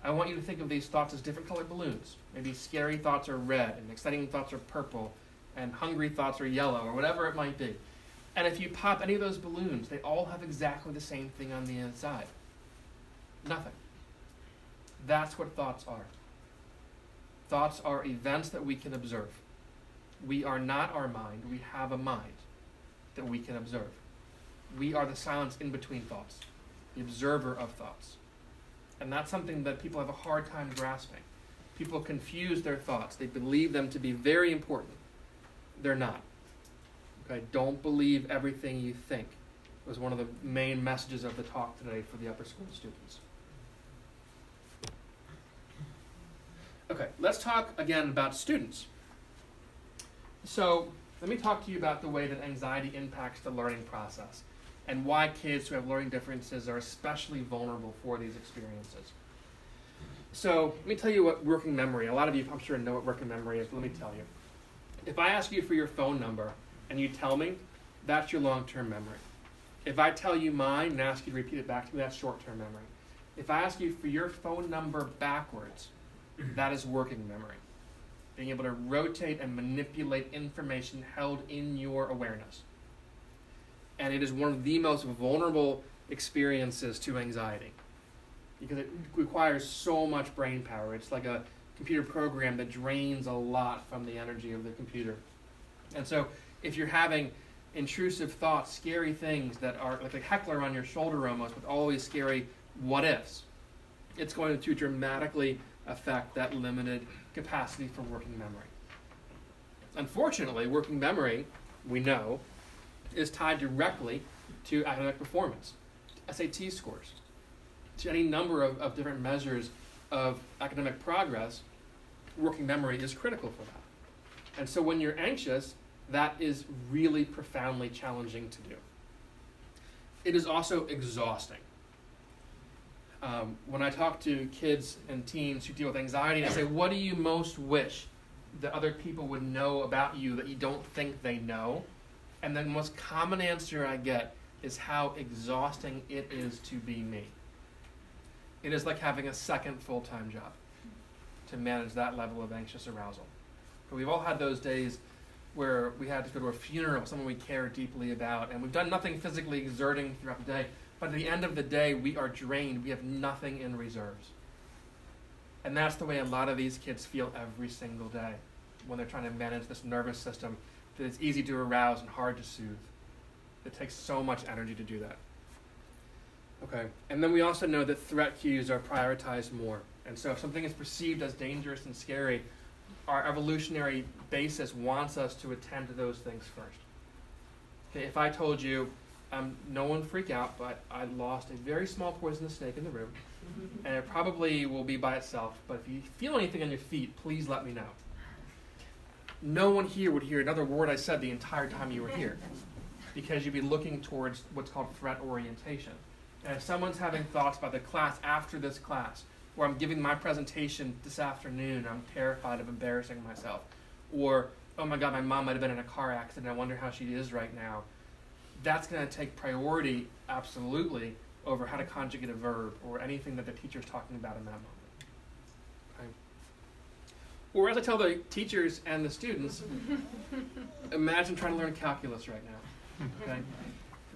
I want you to think of these thoughts as different colored balloons. Maybe scary thoughts are red, and exciting thoughts are purple, and hungry thoughts are yellow, or whatever it might be. And if you pop any of those balloons, they all have exactly the same thing on the inside. Nothing. That's what thoughts are. Thoughts are events that we can observe. We are not our mind. We have a mind that we can observe. We are the silence in between thoughts, the observer of thoughts. And that's something that people have a hard time grasping. People confuse their thoughts. They believe them to be very important. They're not. Okay? Don't believe everything you think was one of the main messages of the talk today for the upper school students. Okay, let's talk again about students. So let me talk to you about the way that anxiety impacts the learning process and why kids who have learning differences are especially vulnerable for these experiences. So let me tell you what working memory, a lot of you I'm sure know what working memory is, but let me tell you. If I ask you for your phone number and you tell me, that's your long-term memory. If I tell you mine and ask you to repeat it back to me, that's short-term memory. If I ask you for your phone number backwards, that is working memory. Being able to rotate and manipulate information held in your awareness. And it is one of the most vulnerable experiences to anxiety because it requires so much brain power. It's like a computer program that drains a lot from the energy of the computer. And so if you're having intrusive thoughts, scary things that are like a heckler on your shoulder almost with all these scary what-ifs, it's going to dramatically affect that limited capacity for working memory. Unfortunately, working memory, we know, is tied directly to academic performance, SAT scores, to any number of different measures of academic progress. Working memory is critical for that. And so when you're anxious, that is really profoundly challenging to do. It is also exhausting. When I talk to kids and teens who deal with anxiety, I say, what do you most wish that other people would know about you that you don't think they know? And the most common answer I get is how exhausting it is to be me. It is like having a second full-time job to manage that level of anxious arousal. But we've all had those days where we had to go to a funeral of someone we care deeply about, and we've done nothing physically exerting throughout the day, but at the end of the day, we are drained. We have nothing in reserves. And that's the way a lot of these kids feel every single day when they're trying to manage this nervous system that is easy to arouse and hard to soothe. It takes so much energy to do that. Okay, and then we also know that threat cues are prioritized more. And so if something is perceived as dangerous and scary, our evolutionary basis wants us to attend to those things first. Okay, if I told you, no one freak out, but I lost a very small poisonous snake in the room, and it probably will be by itself, but if you feel anything on your feet, please let me know. No one here would hear another word I said the entire time you were here, because you'd be looking towards what's called threat orientation. And if someone's having thoughts about the class after this class, or I'm giving my presentation this afternoon, I'm terrified of embarrassing myself, or, oh my God, my mom might have been in a car accident, I wonder how she is right now, that's going to take priority, absolutely, over how to conjugate a verb or anything that the teacher's talking about in that moment. Okay? Or as I tell the teachers and the students, imagine trying to learn calculus right now. Okay?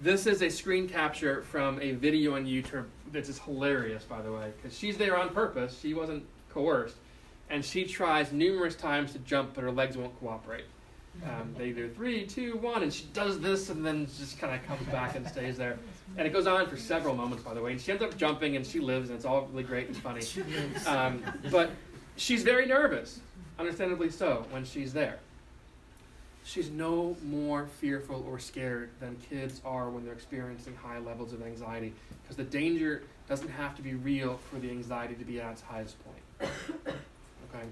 This is a screen capture from a video on YouTube that is hilarious, by the way, because she's there on purpose. She wasn't coerced. And she tries numerous times to jump, but her legs won't cooperate. They do 3, 2, 1, and she does this and then just kind of comes back and stays there. And it goes on for several moments, by the way. And she ends up jumping and she lives, and it's all really great and funny. But she's very nervous, understandably so, when she's there. She's no more fearful or scared than kids are when they're experiencing high levels of anxiety, because the danger doesn't have to be real for the anxiety to be at its highest point. Okay?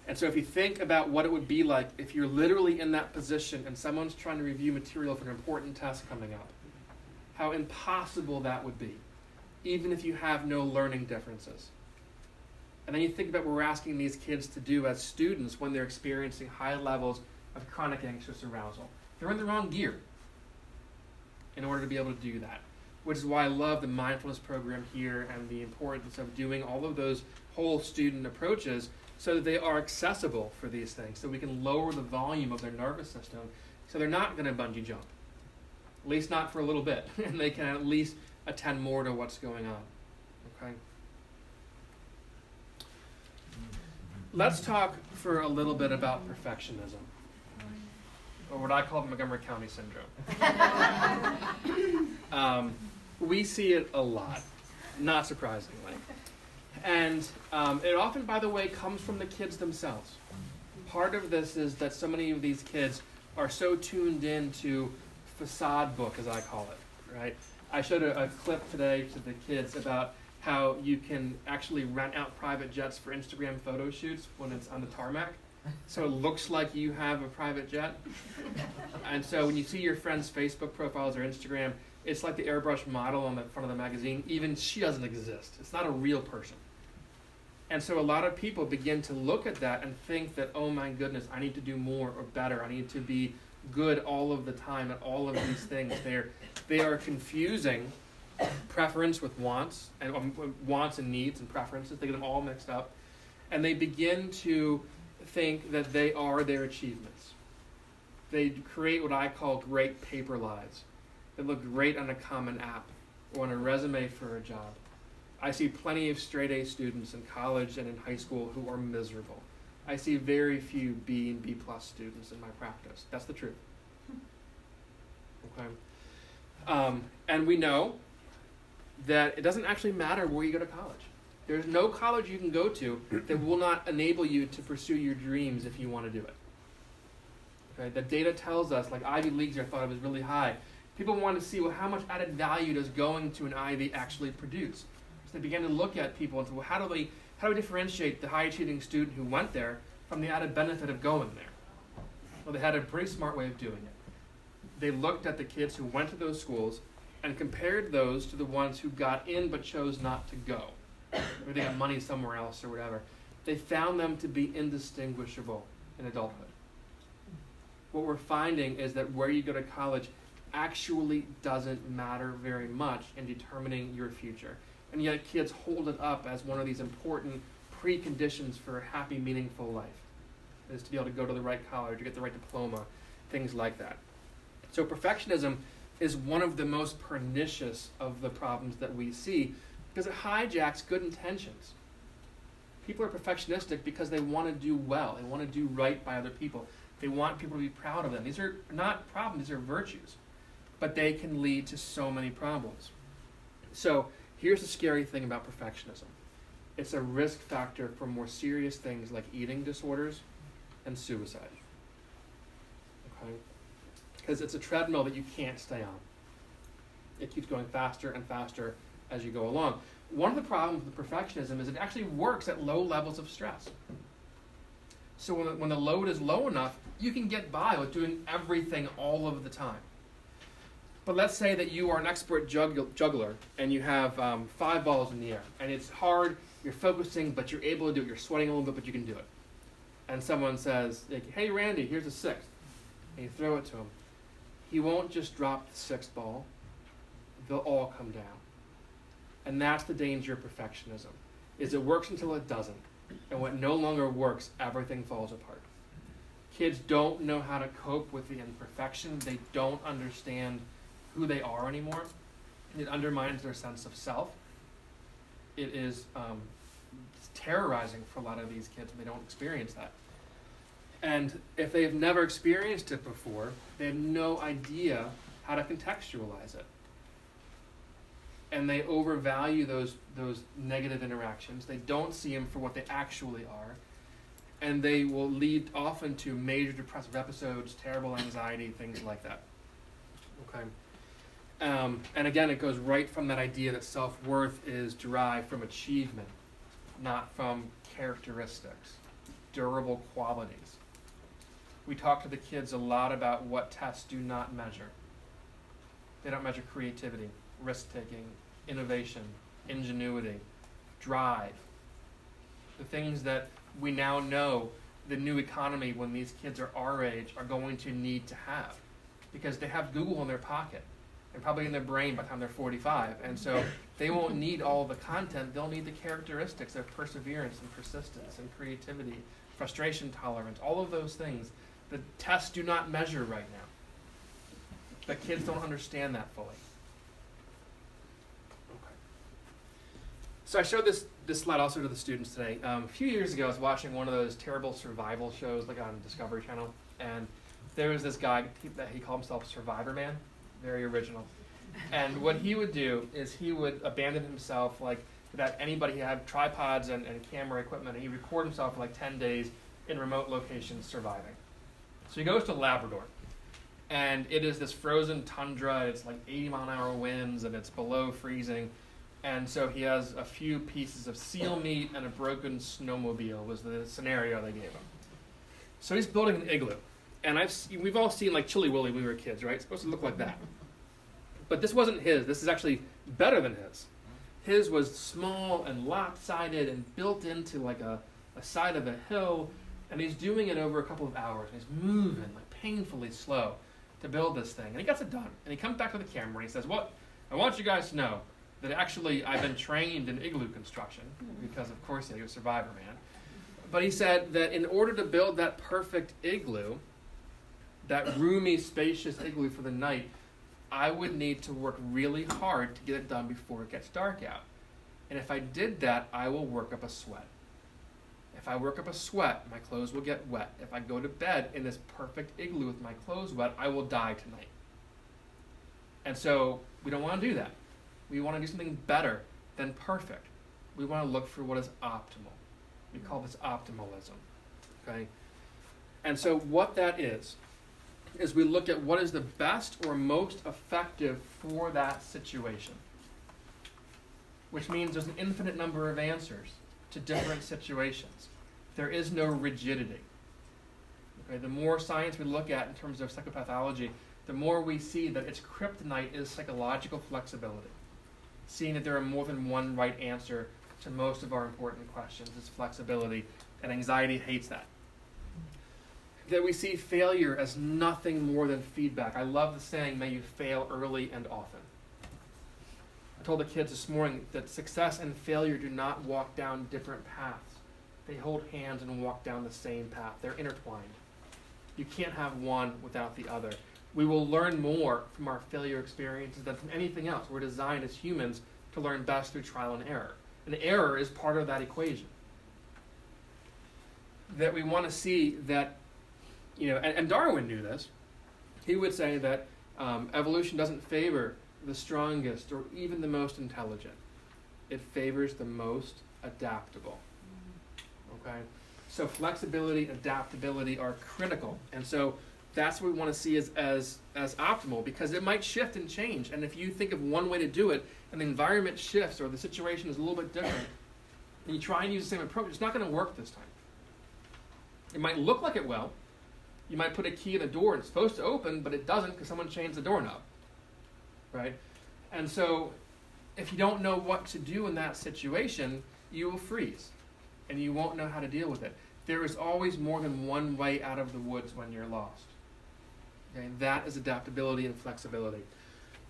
And so if you think about what it would be like if you're literally in that position and someone's trying to review material for an important test coming up, how impossible that would be, even if you have no learning differences. And then you think about what we're asking these kids to do as students when they're experiencing high levels of chronic anxious arousal. They're in the wrong gear in order to be able to do that, which is why I love the mindfulness program here and the importance of doing all of those whole student approaches so that they are accessible for these things, so we can lower the volume of their nervous system so they're not going to bungee jump, at least not for a little bit, and they can at least attend more to what's going on. Okay. Let's talk for a little bit about perfectionism, or what I call Montgomery County syndrome. We see it a lot, not surprisingly. And it often, by the way, comes from the kids themselves. Part of this is that so many of these kids are so tuned in to facade book, as I call it, right? I showed a clip today to the kids about how you can actually rent out private jets for Instagram photo shoots when it's on the tarmac. So it looks like you have a private jet. And so when you see your friends' Facebook profiles or Instagram, it's like the airbrush model on the front of the magazine. Even she doesn't exist. It's not a real person. And so a lot of people begin to look at that and think that, oh my goodness, I need to do more or better. I need to be good all of the time at all of these things. They are confusing preference with wants, and wants and needs and preferences. They get them all mixed up. And they begin to think that they are their achievements. They create what I call great paper lives. They look great on a common app or on a resume for a job. I see plenty of straight A students in college and in high school who are miserable. I see very few B and B plus students in my practice. That's the truth. Okay. And we know that it doesn't actually matter where you go to college. There's no college you can go to that will not enable you to pursue your dreams if you want to do it. Okay. The data tells us, like Ivy Leagues, I thought it was really high. People want to see, well, how much added value does going to an Ivy actually produce? They began to look at people and say, well, how do we differentiate the high-achieving student who went there from the added benefit of going there? Well, they had a pretty smart way of doing it. They looked at the kids who went to those schools and compared those to the ones who got in but chose not to go, or they got money somewhere else or whatever. They found them to be indistinguishable in adulthood. What we're finding is that where you go to college actually doesn't matter very much in determining your future. And yet kids hold it up as one of these important preconditions for a happy, meaningful life, is to be able to go to the right college, to get the right diploma, things like that. So perfectionism is one of the most pernicious of the problems that we see because it hijacks good intentions. People are perfectionistic because they want to do well. They want to do right by other people. They want people to be proud of them. These are not problems, these are virtues. But they can lead to so many problems. So here's the scary thing about perfectionism. It's a risk factor for more serious things like eating disorders and suicide. Okay? Because it's a treadmill that you can't stay on. It keeps going faster and faster as you go along. One of the problems with perfectionism is it actually works at low levels of stress. So when the load is low enough, you can get by with doing everything all of the time. But let's say that you are an expert juggler and you have 5 balls in the air. And it's hard, you're focusing, but you're able to do it. You're sweating a little bit, but you can do it. And someone says, like, hey, Randy, here's a 6th. And you throw it to him. He won't just drop the 6th ball. They'll all come down. And that's the danger of perfectionism, is it works until it doesn't. And when it no longer works, everything falls apart. Kids don't know how to cope with the imperfection. They don't understand who they are anymore. It undermines their sense of self. It is it's terrorizing for a lot of these kids when they don't experience that. And if they have never experienced it before, they have no idea how to contextualize it. And they overvalue those negative interactions. They don't see them for what they actually are. And they will lead often to major depressive episodes, terrible anxiety, things like that. Okay. And again, it goes right from that idea that self-worth is derived from achievement, not from characteristics, durable qualities. We talk to the kids a lot about what tests do not measure. They don't measure creativity, risk-taking, innovation, ingenuity, drive. The things that we now know the new economy, when these kids are our age, are going to need to have. Because they have Google in their pocket and probably in their brain by the time they're 45. And so they won't need all the content. They'll need the characteristics of perseverance and persistence and creativity, frustration tolerance, all of those things. The tests do not measure right now. But kids don't understand that fully. Okay. So I showed this slide also to the students today. A few years ago, I was watching one of those terrible survival shows like on Discovery Channel. And there was this guy that he called himself Survivor Man. Very original. And what he would do is he would abandon himself, like without anybody. He had tripods and camera equipment, and he'd record himself for like 10 days in remote locations surviving. So he goes to Labrador, and it is this frozen tundra. It's like 80-mile-an-hour winds, and it's below freezing. And so he has a few pieces of seal meat and a broken snowmobile was the scenario they gave him. So he's building an igloo. And we've all seen like Chilly Willy when we were kids, right? It's supposed to look like that. But this wasn't his. This is actually better than his. His was small and lopsided and built into like a side of a hill, and he's doing it over a couple of hours. And he's moving like painfully slow to build this thing. And he gets it done. And he comes back to the camera and he says, "What? I want you guys to know that actually I've been trained in igloo construction," because of course he was a survivor man. But he said that in order to build that perfect igloo, that roomy, spacious igloo for the night, I would need to work really hard to get it done before it gets dark out. And if I did that, I will work up a sweat. If I work up a sweat, my clothes will get wet. If I go to bed in this perfect igloo with my clothes wet, I will die tonight. And so we don't want to do that. We want to do something better than perfect. We want to look for what is optimal. We call this optimalism. Okay? And so what that is we look at what is the best or most effective for that situation. Which means there's an infinite number of answers to different situations. There is no rigidity. Okay? The more science we look at in terms of psychopathology, the more we see that its kryptonite is psychological flexibility. Seeing that there are more than one right answer to most of our important questions is flexibility, and anxiety hates that. That we see failure as nothing more than feedback. I love the saying, "May you fail early and often." I told the kids this morning that success and failure do not walk down different paths. They hold hands and walk down the same path. They're intertwined. You can't have one without the other. We will learn more from our failure experiences than from anything else. We're designed as humans to learn best through trial and error. And error is part of that equation. That we want to see that, and Darwin knew this. He would say that evolution doesn't favor the strongest or even the most intelligent. It favors the most adaptable. Okay? So flexibility, adaptability are critical. And so that's what we want to see as optimal, because it might shift and change. And if you think of one way to do it and the environment shifts or the situation is a little bit different, and you try and use the same approach, it's not going to work this time. It might look like it will. You might put a key in a door and it's supposed to open, but it doesn't because someone changed the doorknob. Right? And so if you don't know what to do in that situation, you will freeze and you won't know how to deal with it. There is always more than one way out of the woods when you're lost. Okay? That is adaptability and flexibility.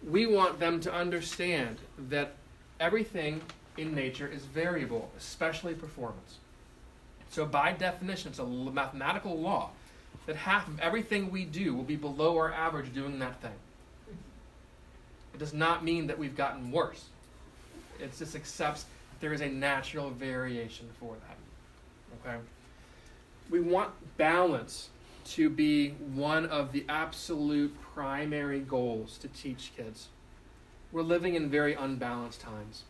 We want them to understand that everything in nature is variable, especially performance. So by definition, it's a mathematical law that half of everything we do will be below our average doing that thing. It does not mean that we've gotten worse. It just accepts there is a natural variation for that. Okay? We want balance to be one of the absolute primary goals to teach kids. We're living in very unbalanced times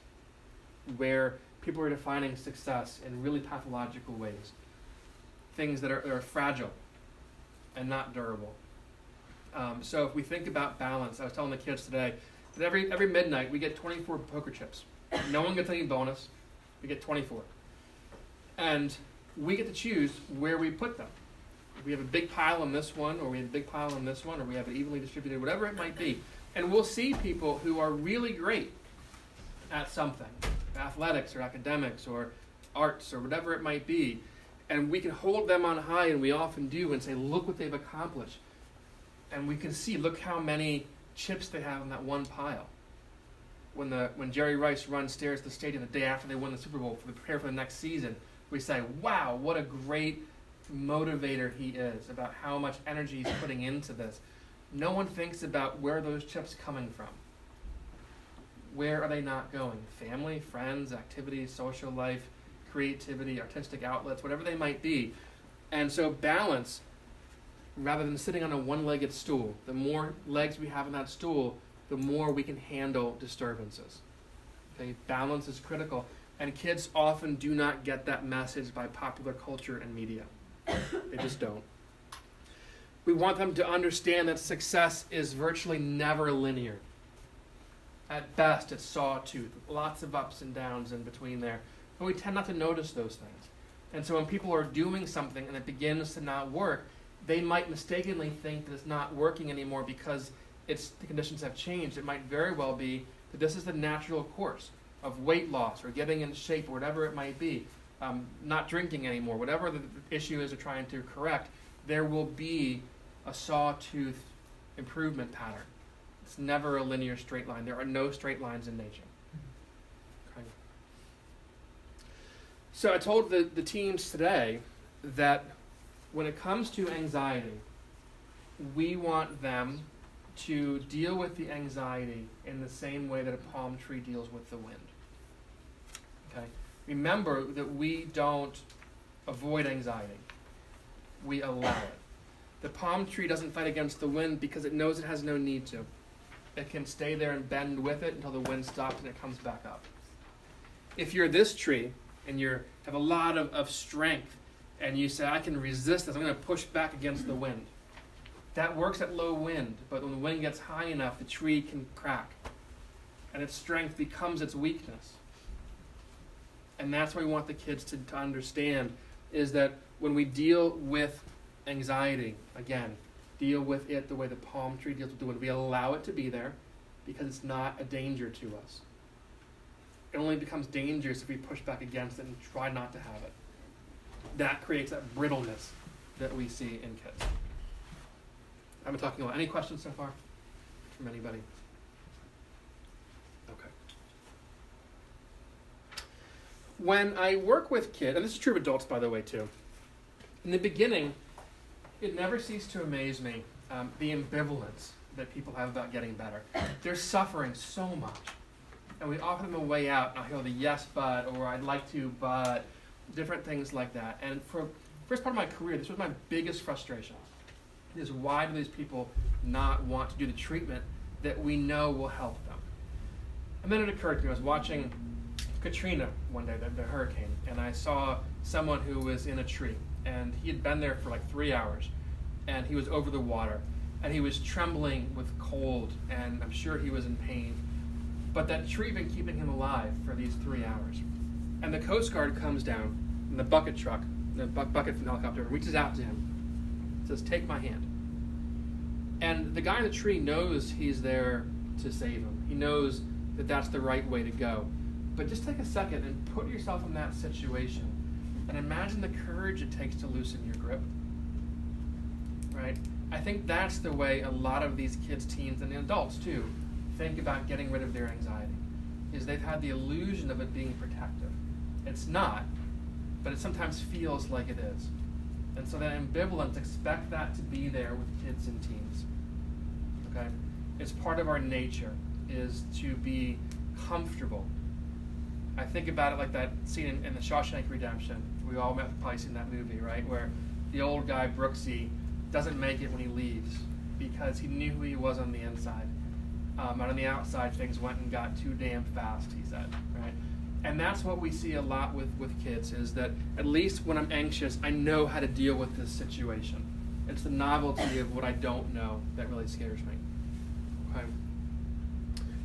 where people are defining success in really pathological ways. Things that are fragile and not durable. So if we think about balance, I was telling the kids today that every midnight we get 24 poker chips. No one gets any bonus. We get 24. And we get to choose where we put them. We have a big pile on this one, or we have a big pile on this one, or we have it evenly distributed, whatever it might be. And we'll see people who are really great at something, athletics or academics or arts or whatever it might be, and we can hold them on high, and we often do, and say, look what they've accomplished. And we can see, look how many chips they have in that one pile. When Jerry Rice runs stairs to the stadium the day after they win the Super Bowl to prepare for the next season, we say, wow, what a great motivator he is, about how much energy he's putting into this. No one thinks about where are those chips coming from. Where are they not going? Family, friends, activities, social life, creativity, artistic outlets, whatever they might be. And so balance, rather than sitting on a one-legged stool, the more legs we have on that stool, the more we can handle disturbances. Okay? Balance is critical. And kids often do not get that message by popular culture and media. They just don't. We want them to understand that success is virtually never linear. At best, it's sawtooth, lots of ups and downs in between there. But we tend not to notice those things. And so when people are doing something and it begins to not work, they might mistakenly think that it's not working anymore because the conditions have changed. It might very well be that this is the natural course. of weight loss or getting in shape or whatever it might be, not drinking anymore, whatever the issue is they're trying to correct, there will be a sawtooth improvement pattern. It's never a linear straight line. There are no straight lines in nature. Okay. So I told the teams today that when it comes to anxiety, we want them to deal with the anxiety in the same way that a palm tree deals with the wind. Okay? Remember that we don't avoid anxiety. We allow it. The palm tree doesn't fight against the wind because it knows it has no need to. It can stay there and bend with it until the wind stops and it comes back up. If you're this tree and you have a lot of strength and you say, I can resist this, I'm going to push back against the wind. That works at low wind, but when the wind gets high enough, the tree can crack. And its strength becomes its weakness. And that's what we want the kids to understand, is that when we deal with anxiety, again, deal with it the way the palm tree deals with the wind. We allow it to be there because it's not a danger to us. It only becomes dangerous if we push back against it and try not to have it. That creates that brittleness that we see in kids. I've been talking about any questions so far from anybody? Okay. When I work with kids, and this is true of adults, by the way, too. In the beginning, it never ceased to amaze me the ambivalence that people have about getting better. They're suffering so much. And we offer them a way out, and I'll hear the yes, but, or I'd like to, but, different things like that. And for the first part of my career, this was my biggest frustration. Is why do these people not want to do the treatment that we know will help them? And then it occurred to me, I was watching Katrina one day, the hurricane, and I saw someone who was in a tree, and he had been there for like 3 hours, and he was over the water, and he was trembling with cold, and I'm sure he was in pain, but that tree had been keeping him alive for these 3 hours. And the Coast Guard comes down in the bucket truck, the bucket from the helicopter, reaches out to him, says, take my hand. And the guy in the tree knows he's there to save him. He knows that that's the right way to go. But just take a second and put yourself in that situation and imagine the courage it takes to loosen your grip. Right? I think that's the way a lot of these kids, teens, and adults too, think about getting rid of their anxiety. Is they've had the illusion of it being protective. It's not, but it sometimes feels like it is. And so that ambivalence, expect that to be there with kids and teens. Okay? It's part of our nature, is to be comfortable. I think about it like that scene in the Shawshank Redemption. We all have probably seen that movie, right? Where the old guy, Brooksy, doesn't make it when he leaves because he knew who he was on the inside. And on the outside, things went and got too damn fast, he said, right? And that's what we see a lot with kids, is that at least when I'm anxious, I know how to deal with this situation. It's the novelty of what I don't know that really scares me. Okay.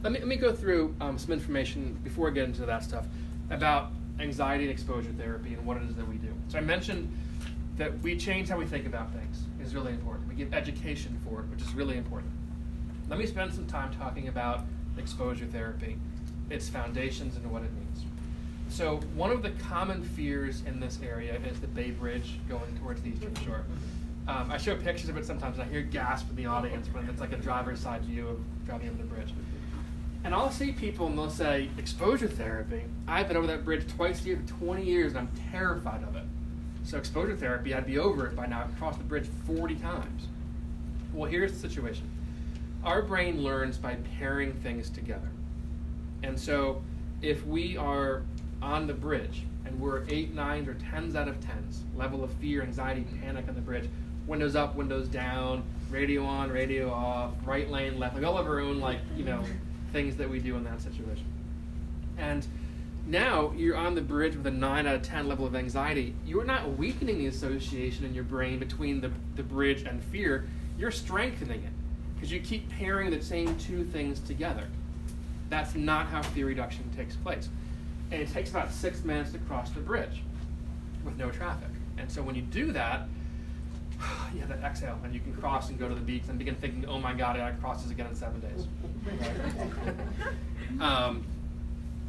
Let me go through some information before I get into that stuff about anxiety and exposure therapy and what it is that we do. So I mentioned that we change how we think about things is really important. We give education for it, which is really important. Let me spend some time talking about exposure therapy, its foundations, and what it means. So one of the common fears in this area is the Bay Bridge going towards the Eastern Shore. I show pictures of it sometimes, and I hear gasp in the audience when it's like a driver's side view of driving over the bridge. And I'll see people and they'll say, exposure therapy? I've been over that bridge twice a year for 20 years and I'm terrified of it. So exposure therapy, I'd be over it by now. I've crossed the bridge 40 times. Well, here's the situation. Our brain learns by pairing things together. And so if we are on the bridge and we're 8, 9, or 10s out of 10s, level of fear, anxiety, panic on the bridge, windows up, windows down, radio on, radio off, right lane, left, like all of our own, things that we do in that situation. And now you're on the bridge with a 9 out of 10 level of anxiety. You're not weakening the association in your brain between the bridge and fear. You're strengthening it because you keep pairing the same two things together. That's not how fear reduction takes place. And it takes about 6 minutes to cross the bridge with no traffic. And so when you do that, you have that exhale, and you can cross and go to the beach and begin thinking, oh my God, I gotta cross this again in 7 days.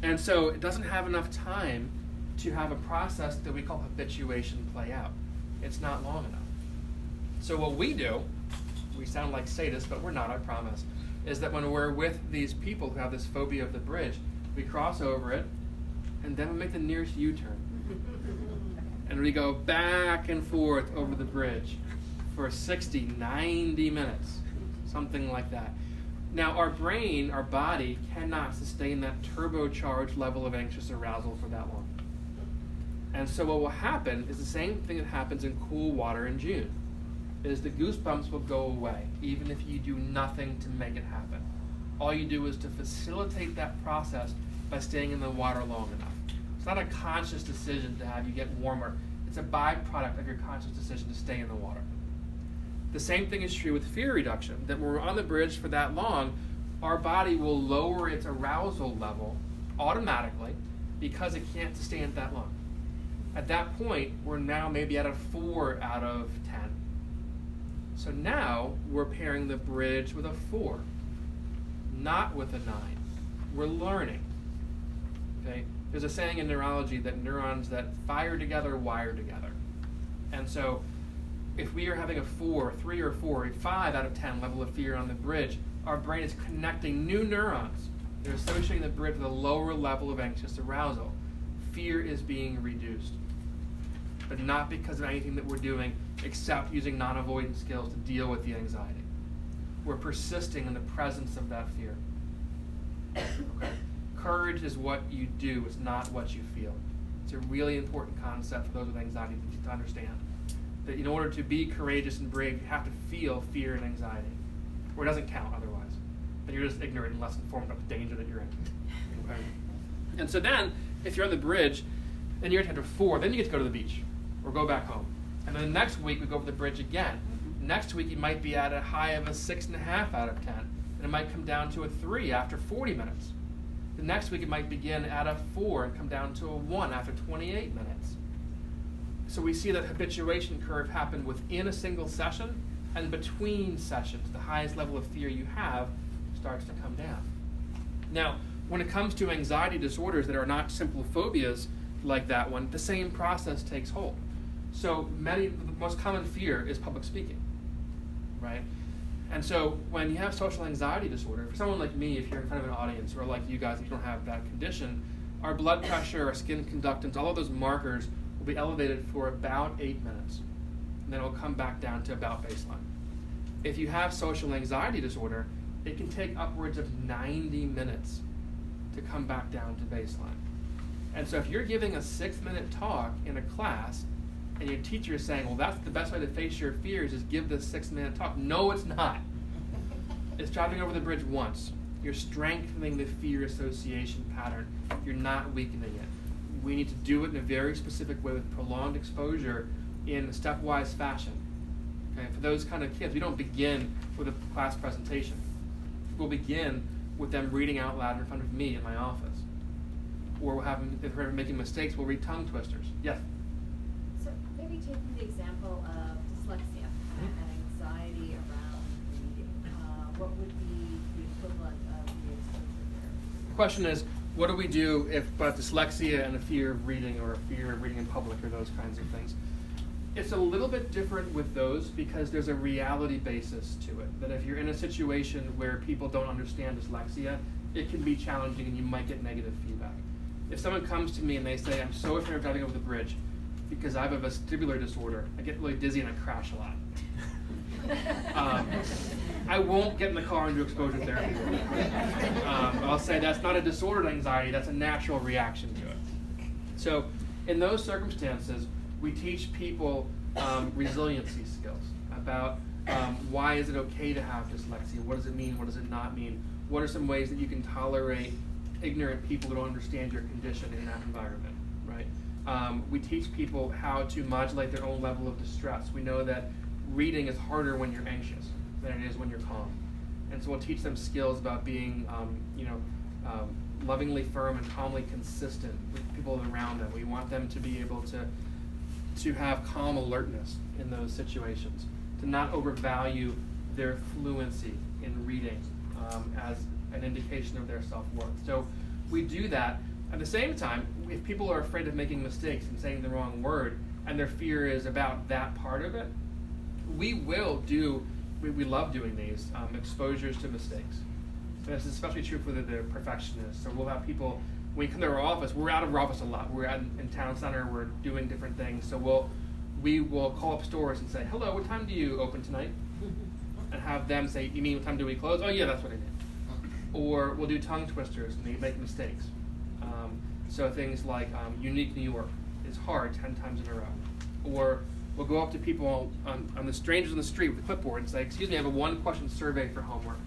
And so it doesn't have enough time to have a process that we call habituation play out. It's not long enough. So what we do, we sound like sadists, but we're not, I promise, is that when we're with these people who have this phobia of the bridge, we cross over it, and then we make the nearest U-turn. And we go back and forth over the bridge for 60, 90 minutes, something like that. Now, our brain, our body, cannot sustain that turbocharged level of anxious arousal for that long. And so what will happen is the same thing that happens in cool water in June, is the goosebumps will go away, even if you do nothing to make it happen. All you do is to facilitate that process by staying in the water long enough. It's not a conscious decision to have you get warmer. It's a byproduct of your conscious decision to stay in the water. The same thing is true with fear reduction, that when we're on the bridge for that long, our body will lower its arousal level automatically because it can't sustain it that long. At that point, we're now maybe at a 4 out of 10. So now we're pairing the bridge with a 4, not with a 9. We're learning. Okay? There's a saying in neurology that neurons that fire together wire together. And so if we are having a 4, 3 or 4, a 5 out of 10 level of fear on the bridge, our brain is connecting new neurons. They're associating the bridge with a lower level of anxious arousal. Fear is being reduced, but not because of anything that we're doing except using non-avoidant skills to deal with the anxiety. We're persisting in the presence of that fear. Okay. Courage is what you do, it's not what you feel. It's a really important concept for those with anxiety to understand. That in order to be courageous and brave, you have to feel fear and anxiety. Or it doesn't count otherwise. Then you're just ignorant and less informed about the danger that you're in. Okay? And so then, if you're on the bridge, then you're at a 4, then you get to go to the beach or go back home. And then the next week we go over the bridge again. Next week you might be at a high of a 6.5 out of 10. And it might come down to a 3 after 40 minutes. The next week it might begin at a 4 and come down to a 1 after 28 minutes. So we see that habituation curve happen within a single session and between sessions. The highest level of fear you have starts to come down. Now, when it comes to anxiety disorders that are not simple phobias like that one, the same process takes hold. So the most common fear is public speaking, right? And so when you have social anxiety disorder, for someone like me, if you're in front of an audience, or like you guys, if you don't have that condition, our blood pressure, our skin conductance, all of those markers will be elevated for about 8 minutes. And then it'll come back down to about baseline. If you have social anxiety disorder, it can take upwards of 90 minutes to come back down to baseline. And so if you're giving a 6-minute talk in a class, and your teacher is saying, well, that's the best way to face your fears is give this 6-minute talk. No, it's not. It's driving over the bridge once. You're strengthening the fear association pattern. You're not weakening it. We need to do it in a very specific way with prolonged exposure in a stepwise fashion. Okay? For those kind of kids, we don't begin with a class presentation. We'll begin with them reading out loud in front of me in my office. Or we'll have them, if we're making mistakes, we'll read tongue twisters. Yes? So maybe taking the example of dyslexia and anxiety around reading, what would be the equivalent of the exposure there? The question is, what do we do if dyslexia and a fear of reading or a fear of reading in public or those kinds of things? It's a little bit different with those because there's a reality basis to it. That if you're in a situation where people don't understand dyslexia, it can be challenging and you might get negative feedback. If someone comes to me and they say, I'm so afraid of driving over the bridge because I have a vestibular disorder, I get really dizzy and I crash a lot. I won't get in the car and do exposure therapy. I'll say that's not a disordered anxiety, that's a natural reaction to it. So in those circumstances, we teach people resiliency skills about why is it okay to have dyslexia, what does it mean, what does it not mean, what are some ways that you can tolerate ignorant people who don't understand your condition in that environment, right? We teach people how to modulate their own level of distress. We know that reading is harder when you're anxious than it is when you're calm. And so we'll teach them skills about being, lovingly firm and calmly consistent with people around them. We want them to be able to have calm alertness in those situations, to not overvalue their fluency in reading as an indication of their self-worth. So we do that At the same time, if people are afraid of making mistakes and saying the wrong word, and their fear is about that part of it, we love doing these exposures to mistakes. So this is especially true for the perfectionists. So we'll have people, when we come to our office, we're out of our office a lot. We're out in town center, we're doing different things. So we will call up stores and say, hello, what time do you open tonight? And have them say, you mean what time do we close? Oh yeah, that's what I did. Or we'll do tongue twisters and make mistakes. So things like unique New York is hard 10 times in a row. Or we'll go up to people on the strangers on the street with a clipboard and say, excuse me, I have a 1-question survey for homework.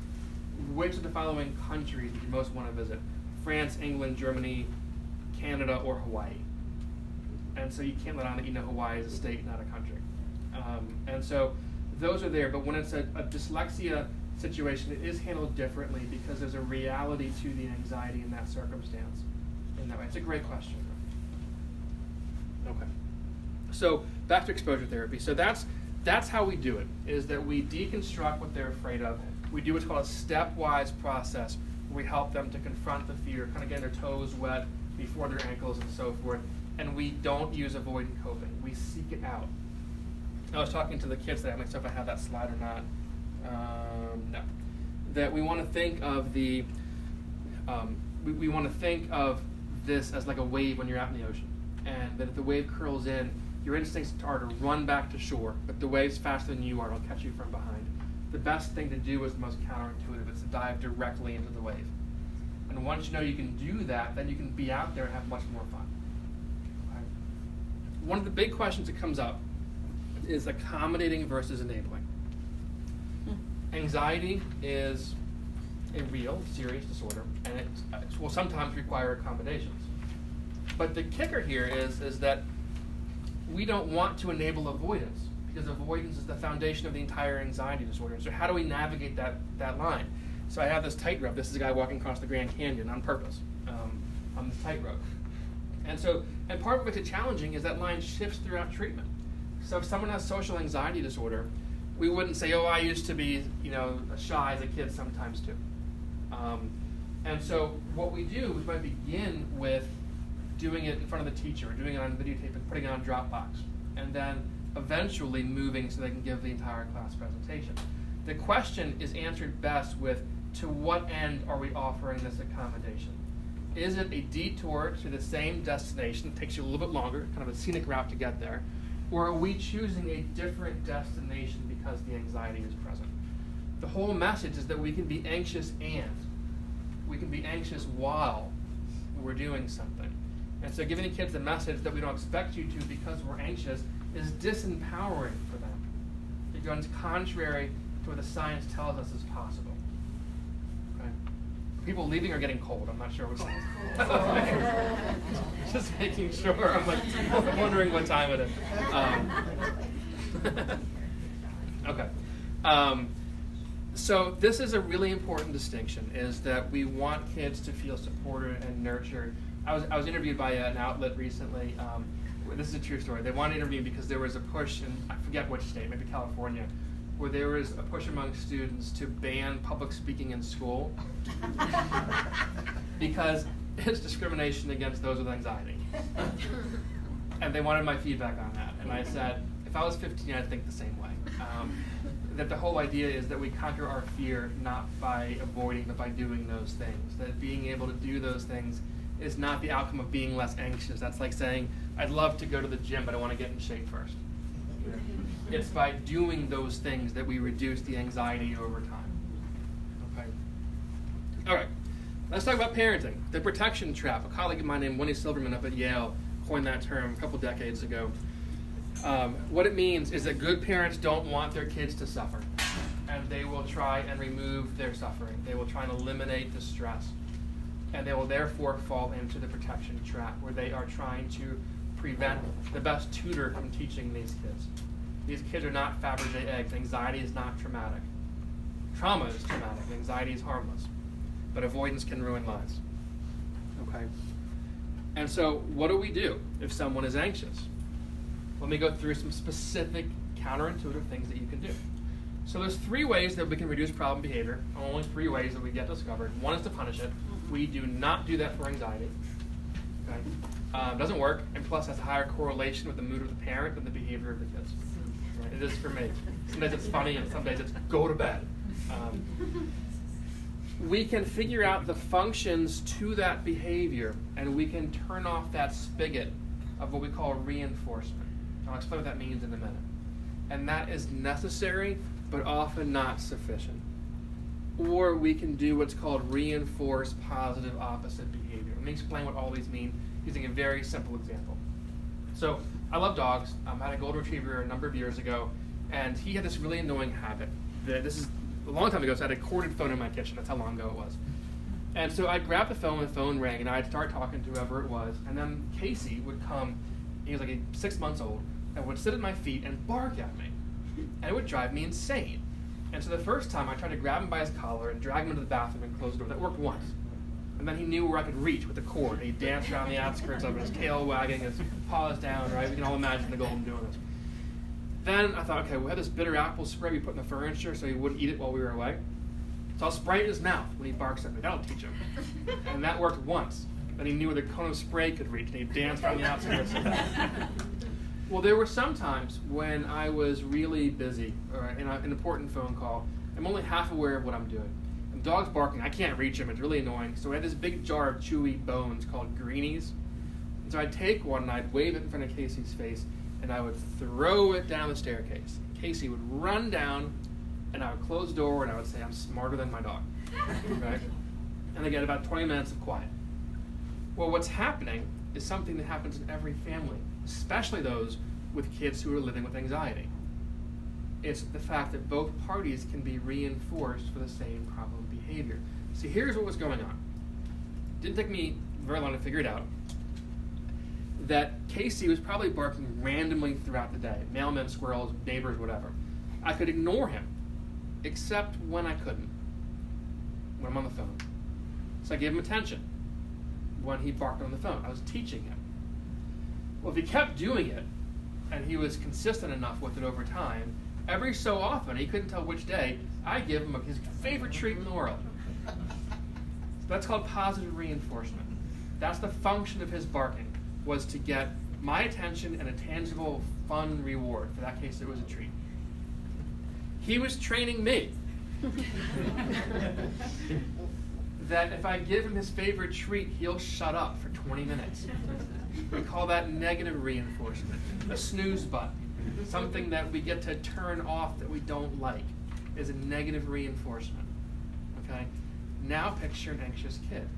Which of the following countries would you most want to visit? France, England, Germany, Canada, or Hawaii? And so you can't let on that you know Hawaii is a state, not a country. And so those are there, but when it's a dyslexia situation, it is handled differently because there's a reality to the anxiety in that circumstance. In that way, it's a great question. Okay. So back to exposure therapy. So that's how we do it, is that we deconstruct what they're afraid of. We do what's called a stepwise process where we help them to confront the fear, kind of getting their toes wet before their ankles and so forth. And we don't use avoidant coping. We seek it out. I was talking to the kids today. I'm not sure if I have that slide or not. No. That we want to think of we want to think of this as like a wave when you're out in the ocean. And that if the wave curls in, your instincts are to run back to shore, but the wave's faster than you are, it'll catch you from behind. The best thing to do is the most counterintuitive. It's to dive directly into the wave. And once you know you can do that, then you can be out there and have much more fun. Okay? One of the big questions that comes up is accommodating versus enabling. Anxiety is a real, serious disorder, and it will sometimes require accommodations. But the kicker here is that we don't want to enable avoidance, because avoidance is the foundation of the entire anxiety disorder. So how do we navigate that line? So I have this tightrope. This is a guy walking across the Grand Canyon on purpose on this tightrope. And part of what's challenging is that line shifts throughout treatment. So if someone has social anxiety disorder, we wouldn't say, oh, I used to be, shy as a kid sometimes too. And so what we do is we might begin with doing it in front of the teacher, or doing it on videotape and putting it on Dropbox, and then eventually moving so they can give the entire class presentation. The question is answered best with, to what end are we offering this accommodation? Is it a detour to the same destination? It takes you a little bit longer, kind of a scenic route to get there. Or are we choosing a different destination because the anxiety is present? The whole message is that we can be anxious and we can be anxious while we're doing something. And so giving the kids the message that we don't expect you to because we're anxious is disempowering for them. It runs contrary to what the science tells us is possible. Okay? People leaving are getting cold. I'm not sure what's just making sure. I'm wondering what time it is. Okay. So this is a really important distinction, is that we want kids to feel supported and nurtured. I was interviewed by an outlet recently. This is a true story. They wanted to interview me because there was a push in, I forget which state, maybe California, where there was a push among students to ban public speaking in school because it's discrimination against those with anxiety. And they wanted my feedback on that. And I said, if I was 15, I'd think the same way. That the whole idea is that we conquer our fear not by avoiding, but by doing those things. That being able to do those things is not the outcome of being less anxious. That's like saying, I'd love to go to the gym, but I want to get in shape first. It's by doing those things that we reduce the anxiety over time. Okay. All right. Let's talk about parenting. The protection trap. A colleague of mine named Winnie Silverman up at Yale coined that term a couple decades ago. What it means is that good parents don't want their kids to suffer, and they will try and remove their suffering. They will try and eliminate the stress, and they will therefore fall into the protection trap, where they are trying to prevent the best tutor from teaching these kids. These kids are not Fabergé eggs. Anxiety is not traumatic. Trauma is traumatic. Anxiety is harmless. But avoidance can ruin lives. Okay? And so what do we do if someone is anxious? Let me go through some specific counterintuitive things that you can do. So there's 3 ways that we can reduce problem behavior. Only 3 ways that we get discovered. One is to punish it. We do not do that for anxiety. Okay? Doesn't work, and plus has a higher correlation with the mood of the parent than the behavior of the kids. Right? It is for me. Some days it's funny, and some days it's go to bed. We can figure out the functions to that behavior, and we can turn off that spigot of what we call reinforcement. I'll explain what that means in a minute. And that is necessary, but often not sufficient. Or we can do what's called reinforce positive opposite behavior. Let me explain what all these mean using a very simple example. So I love dogs. I had a golden retriever a number of years ago, and he had this really annoying habit. This is a long time ago, so I had a corded phone in my kitchen. That's how long ago it was. And so I'd grab the phone, rang, and I'd start talking to whoever it was, and then Casey would come, he was like 6 months old, and would sit at my feet and bark at me. And it would drive me insane. And so the first time I tried to grab him by his collar and drag him into the bathroom and close the door. That worked once. And then he knew where I could reach with the cord. And he danced around the outskirts of it, his tail wagging, his paws down, right? We can all imagine the golden doing this. Then I thought, okay, we had this bitter apple spray we put in the furniture so he wouldn't eat it while we were away. So I'll spray it in his mouth when he barks at me. That'll teach him. And that worked once. Then he knew where the cone of spray could reach, and he danced around the outskirts of that. Well, there were some times when I was really busy or in an important phone call. I'm only half aware of what I'm doing. And the dog's barking. I can't reach him. It's really annoying. So I had this big jar of chewy bones called greenies. And so I'd take one and I'd wave it in front of Casey's face, and I would throw it down the staircase. Casey would run down, and I would close the door, and I would say, I'm smarter than my dog. Right? And I get about 20 minutes of quiet. Well, what's happening is something that happens in every family, especially those with kids who are living with anxiety. It's the fact that both parties can be reinforced for the same problem behavior. See, here's what was going on. It didn't take me very long to figure it out. That Casey was probably barking randomly throughout the day. Mailmen, squirrels, neighbors, whatever. I could ignore him, except when I couldn't, when I'm on the phone. So I gave him attention when he barked on the phone. I was teaching him. Well, if he kept doing it, and he was consistent enough with it over time, every so often, he couldn't tell which day, I'd give him his favorite treat in the world. So that's called positive reinforcement. That's the function of his barking, was to get my attention and a tangible, fun reward. For that case, it was a treat. He was training me that if I give him his favorite treat, he'll shut up for 20 minutes. We call that negative reinforcement, a snooze button. Something that we get to turn off that we don't like is a negative reinforcement. Okay? Now picture an anxious kid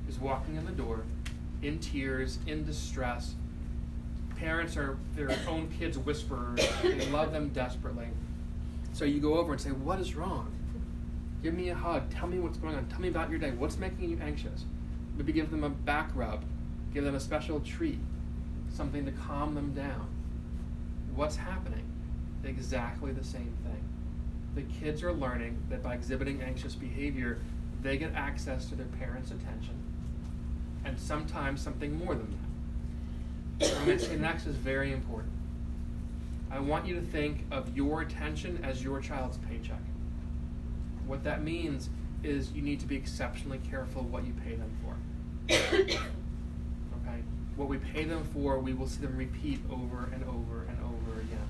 who's walking in the door, in tears, in distress. Parents are their own kids' whisperers. They love them desperately. So you go over and say, what is wrong? Give me a hug. Tell me what's going on. Tell me about your day. What's making you anxious? Maybe give them a back rub. Give them a special treat. Something to calm them down. What's happening? Exactly the same thing. The kids are learning that by exhibiting anxious behavior, they get access to their parents' attention, and sometimes something more than that. What I'm going to say next is very important. I want you to think of your attention as your child's paycheck. What that means is you need to be exceptionally careful what you pay them for. Okay? What we pay them for, we will see them repeat over and over and over again.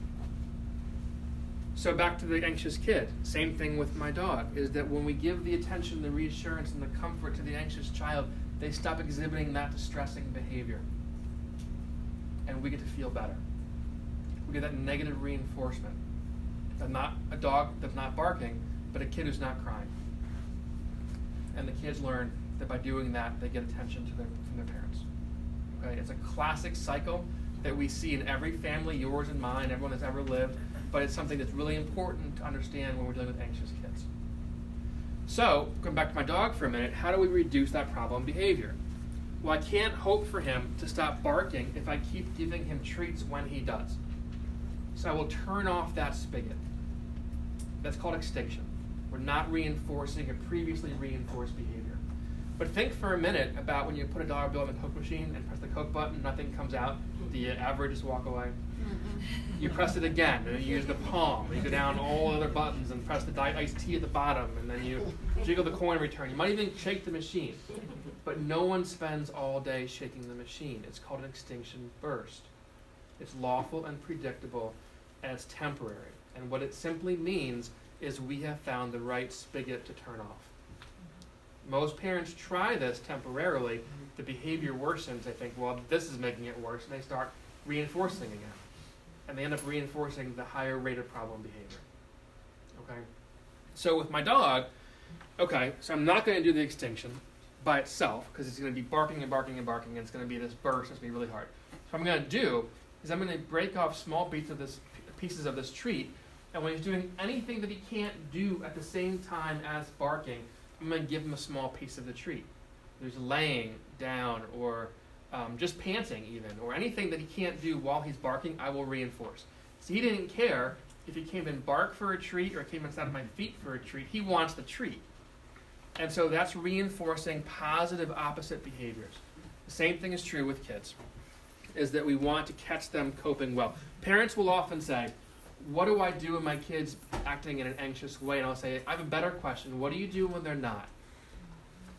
So back to the anxious kid. Same thing with my dog, is that when we give the attention, the reassurance, and the comfort to the anxious child, they stop exhibiting that distressing behavior. And we get to feel better. We get that negative reinforcement. Not a dog that's not barking, but a kid who's not crying. And the kids learn that by doing that, they get attention from their parents. Okay? It's a classic cycle that we see in every family, yours and mine, everyone that's ever lived, but it's something that's really important to understand when we're dealing with anxious kids. So, going back to my dog for a minute, how do we reduce that problem behavior? Well, I can't hope for him to stop barking if I keep giving him treats when he does. So I will turn off that spigot. That's called extinction. We're not reinforcing a previously reinforced behavior. But think for a minute about when you put a dollar bill in the Coke machine and press the Coke button and nothing comes out. Do you ever just walk away? You press it again, and you use the palm, and you go down all the other buttons and press the iced tea at the bottom, and then you jiggle the coin return. You might even shake the machine. But no one spends all day shaking the machine. It's called an extinction burst. It's lawful and predictable, and it's temporary. And what it simply means is we have found the right spigot to turn off. Most parents try this temporarily. The behavior worsens. They think, well, this is making it worse, and they start reinforcing again. And they end up reinforcing the higher rate of problem behavior. Okay? So with my dog, okay, so I'm not going to do the extinction by itself, because it's going to be barking and barking and barking, and it's going to be this burst, it's going to be really hard. So what I'm going to do is I'm going to break off small pieces of this treat, and when he's doing anything that he can't do at the same time as barking, I'm going to give him a small piece of the treat. There's laying down, or just panting even, or anything that he can't do while he's barking, I will reinforce. So he didn't care if he came and barked for a treat or came inside of my feet for a treat. He wants the treat. And so that's reinforcing positive opposite behaviors. The same thing is true with kids, is that we want to catch them coping well. Parents will often say, what do I do when my kid's acting in an anxious way? And I'll say, I have a better question. What do you do when they're not?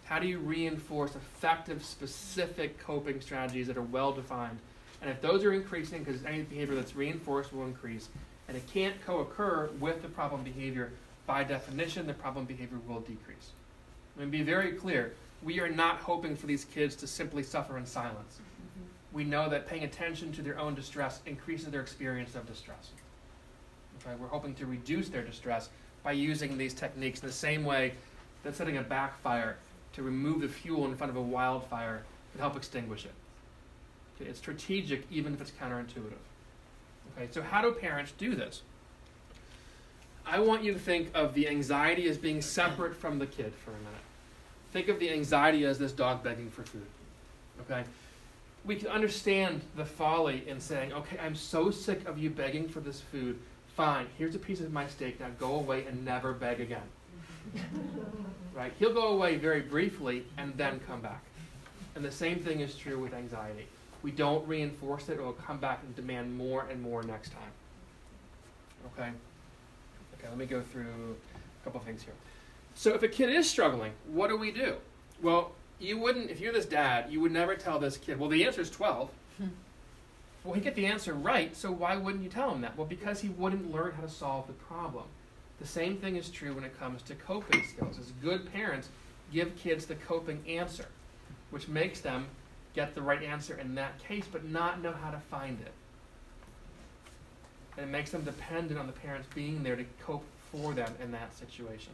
How do you reinforce effective, specific coping strategies that are well-defined? And if those are increasing, because any behavior that's reinforced will increase, and it can't co-occur with the problem behavior, by definition, the problem behavior will decrease. I'm going to be very clear. We are not hoping for these kids to simply suffer in silence. We know that paying attention to their own distress increases their experience of distress. Okay? We're hoping to reduce their distress by using these techniques in the same way that setting a backfire to remove the fuel in front of a wildfire can help extinguish it. Okay? It's strategic even if it's counterintuitive. Okay? So how do parents do this? I want you to think of the anxiety as being separate from the kid for a minute. Think of the anxiety as this dog begging for food. Okay? We can understand the folly in saying, okay, I'm so sick of you begging for this food. Fine, here's a piece of my steak. Now go away and never beg again. Right? He'll go away very briefly and then come back. And the same thing is true with anxiety. We don't reinforce it, or it'll come back and demand more and more next time. Okay? Okay, let me go through a couple things here. So if a kid is struggling, what do we do? Well, you wouldn't, if you're this dad, you would never tell this kid, well, the answer is 12. Well, he'd get the answer right, so why wouldn't you tell him that? Well, because he wouldn't learn how to solve the problem. The same thing is true when it comes to coping skills. As good parents, give kids the coping answer, which makes them get the right answer in that case, but not know how to find it. And it makes them dependent on the parents being there to cope for them in that situation.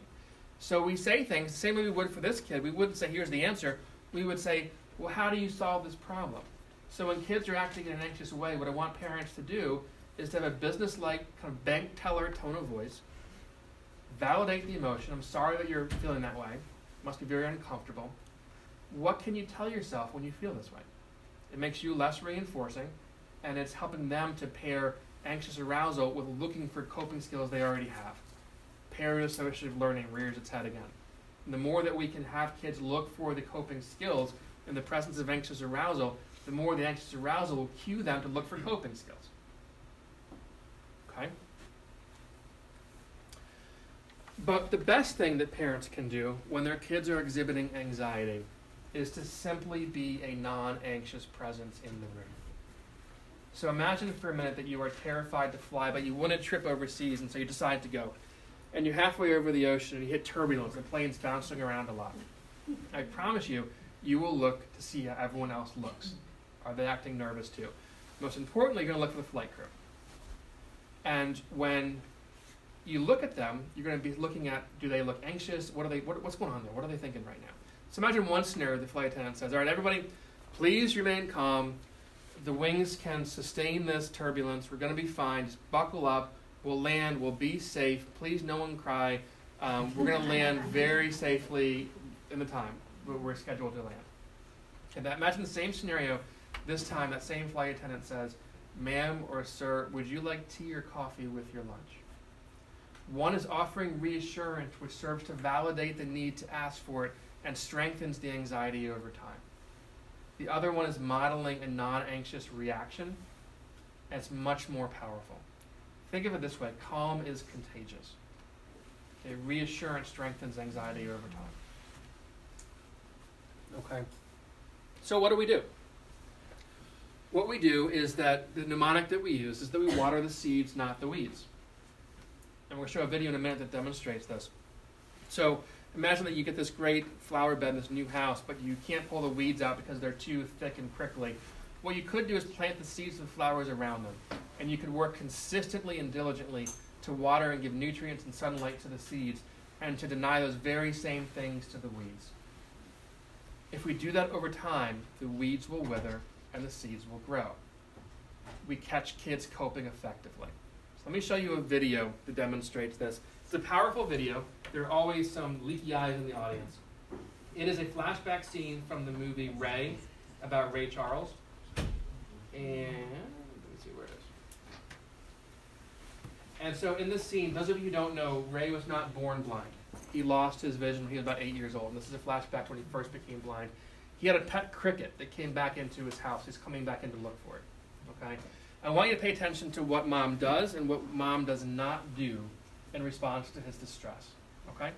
So we say things the same way we would for this kid. We wouldn't say, here's the answer. We would say, well, how do you solve this problem? So when kids are acting in an anxious way, what I want parents to do is to have a business-like kind of bank teller tone of voice, validate the emotion. I'm sorry that you're feeling that way. It must be very uncomfortable. What can you tell yourself when you feel this way? It makes you less reinforcing, and it's helping them to pair anxious arousal with looking for coping skills they already have. Parassociative learning rears its head again. And the more that we can have kids look for the coping skills in the presence of anxious arousal, the more the anxious arousal will cue them to look for coping skills. Okay? But the best thing that parents can do when their kids are exhibiting anxiety is to simply be a non-anxious presence in the room. So imagine for a minute that you are terrified to fly, but you want to trip overseas, and so you decide to go. And you're halfway over the ocean, and you hit turbulence, the plane's bouncing around a lot. I promise you, you will look to see how everyone else looks. Are they acting nervous too? Most importantly, you're going to look for the flight crew. And when you look at them, you're going to be looking at, do they look anxious? What's going on there? What are they thinking right now? So imagine one scenario, the flight attendant says, all right, everybody, please remain calm. The wings can sustain this turbulence. We're going to be fine. Just buckle up. We'll land. We'll be safe. Please, no one cry. We're going to land very safely in the time we're scheduled to land. And imagine the same scenario. This time, that same flight attendant says, ma'am or sir, would you like tea or coffee with your lunch? One is offering reassurance, which serves to validate the need to ask for it and strengthens the anxiety over time. The other one is modeling a non-anxious reaction, and it's much more powerful. Think of it this way, calm is contagious. Okay, reassurance strengthens anxiety over time. Okay, so what do? What we do is that the mnemonic that we use is that we water the seeds, not the weeds. And we'll show a video in a minute that demonstrates this. So imagine that you get this great flower bed in this new house, but you can't pull the weeds out because they're too thick and prickly. What you could do is plant the seeds of flowers around them. And you could work consistently and diligently to water and give nutrients and sunlight to the seeds and to deny those very same things to the weeds. If we do that over time, the weeds will wither and the seeds will grow. We catch kids coping effectively. So let me show you a video that demonstrates this. It's a powerful video. There are always some leaky eyes in the audience. It is a flashback scene from the movie Ray, about Ray Charles. And let me see where it is. And so in this scene, those of you who don't know, Ray was not born blind. He lost his vision when he was about 8 years old. And this is a flashback to when he first became blind. He had a pet cricket that came back into his house. He's coming back in to look for it. Okay? I want you to pay attention to what mom does and what mom does not do in response to his distress. Okay?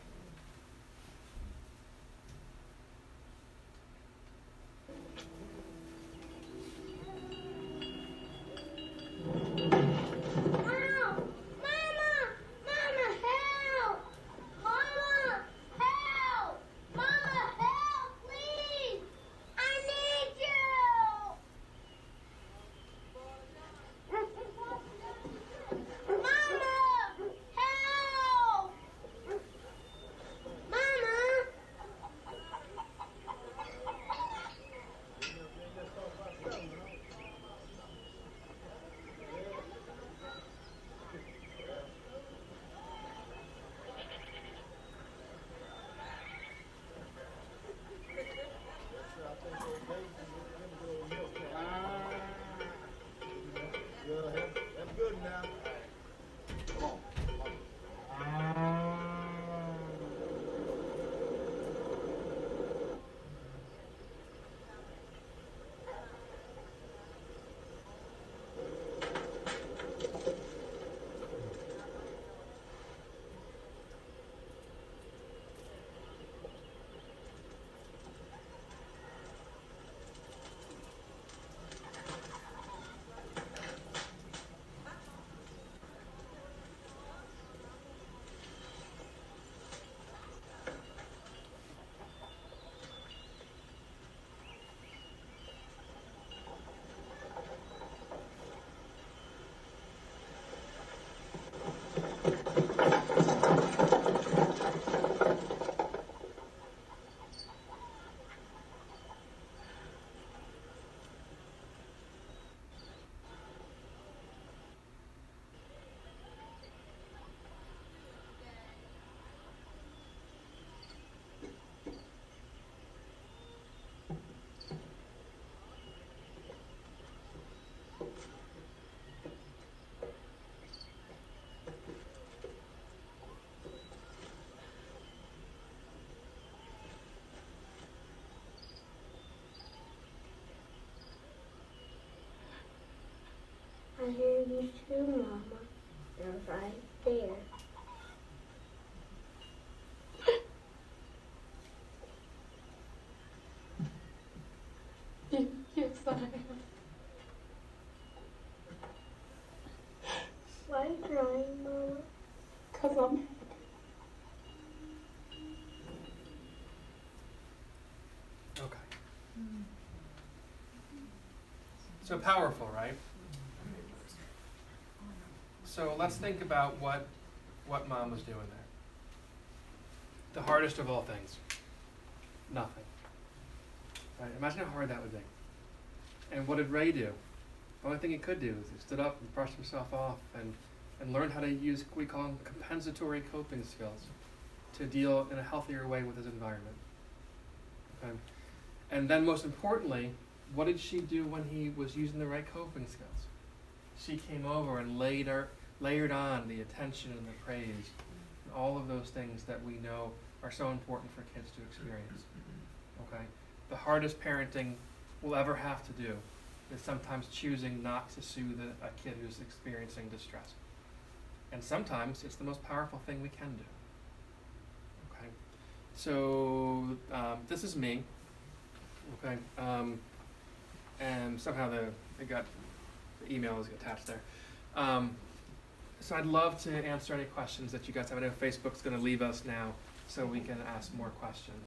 I hear you too, Mama. They're right there. Yes, I am. Why are you crying, Mama? 'Cause I'm Okay. So powerful, right? So let's think about what mom was doing there. The hardest of all things. Nothing. Right? Imagine how hard that would be. And what did Ray do? The only thing he could do is he stood up and brushed himself off and learned how to use what we call compensatory coping skills to deal in a healthier way with his environment. Okay? And then most importantly, what did she do when he was using the right coping skills? She came over and layered on the attention and the praise, and all of those things that we know are so important for kids to experience. Okay? The hardest parenting we'll ever have to do is sometimes choosing not to soothe a kid who's experiencing distress. And sometimes it's the most powerful thing we can do. Okay, so this is me. Okay, and somehow the email is attached there. So I'd love to answer any questions that you guys have. I know Facebook's going to leave us now, so we can ask more questions.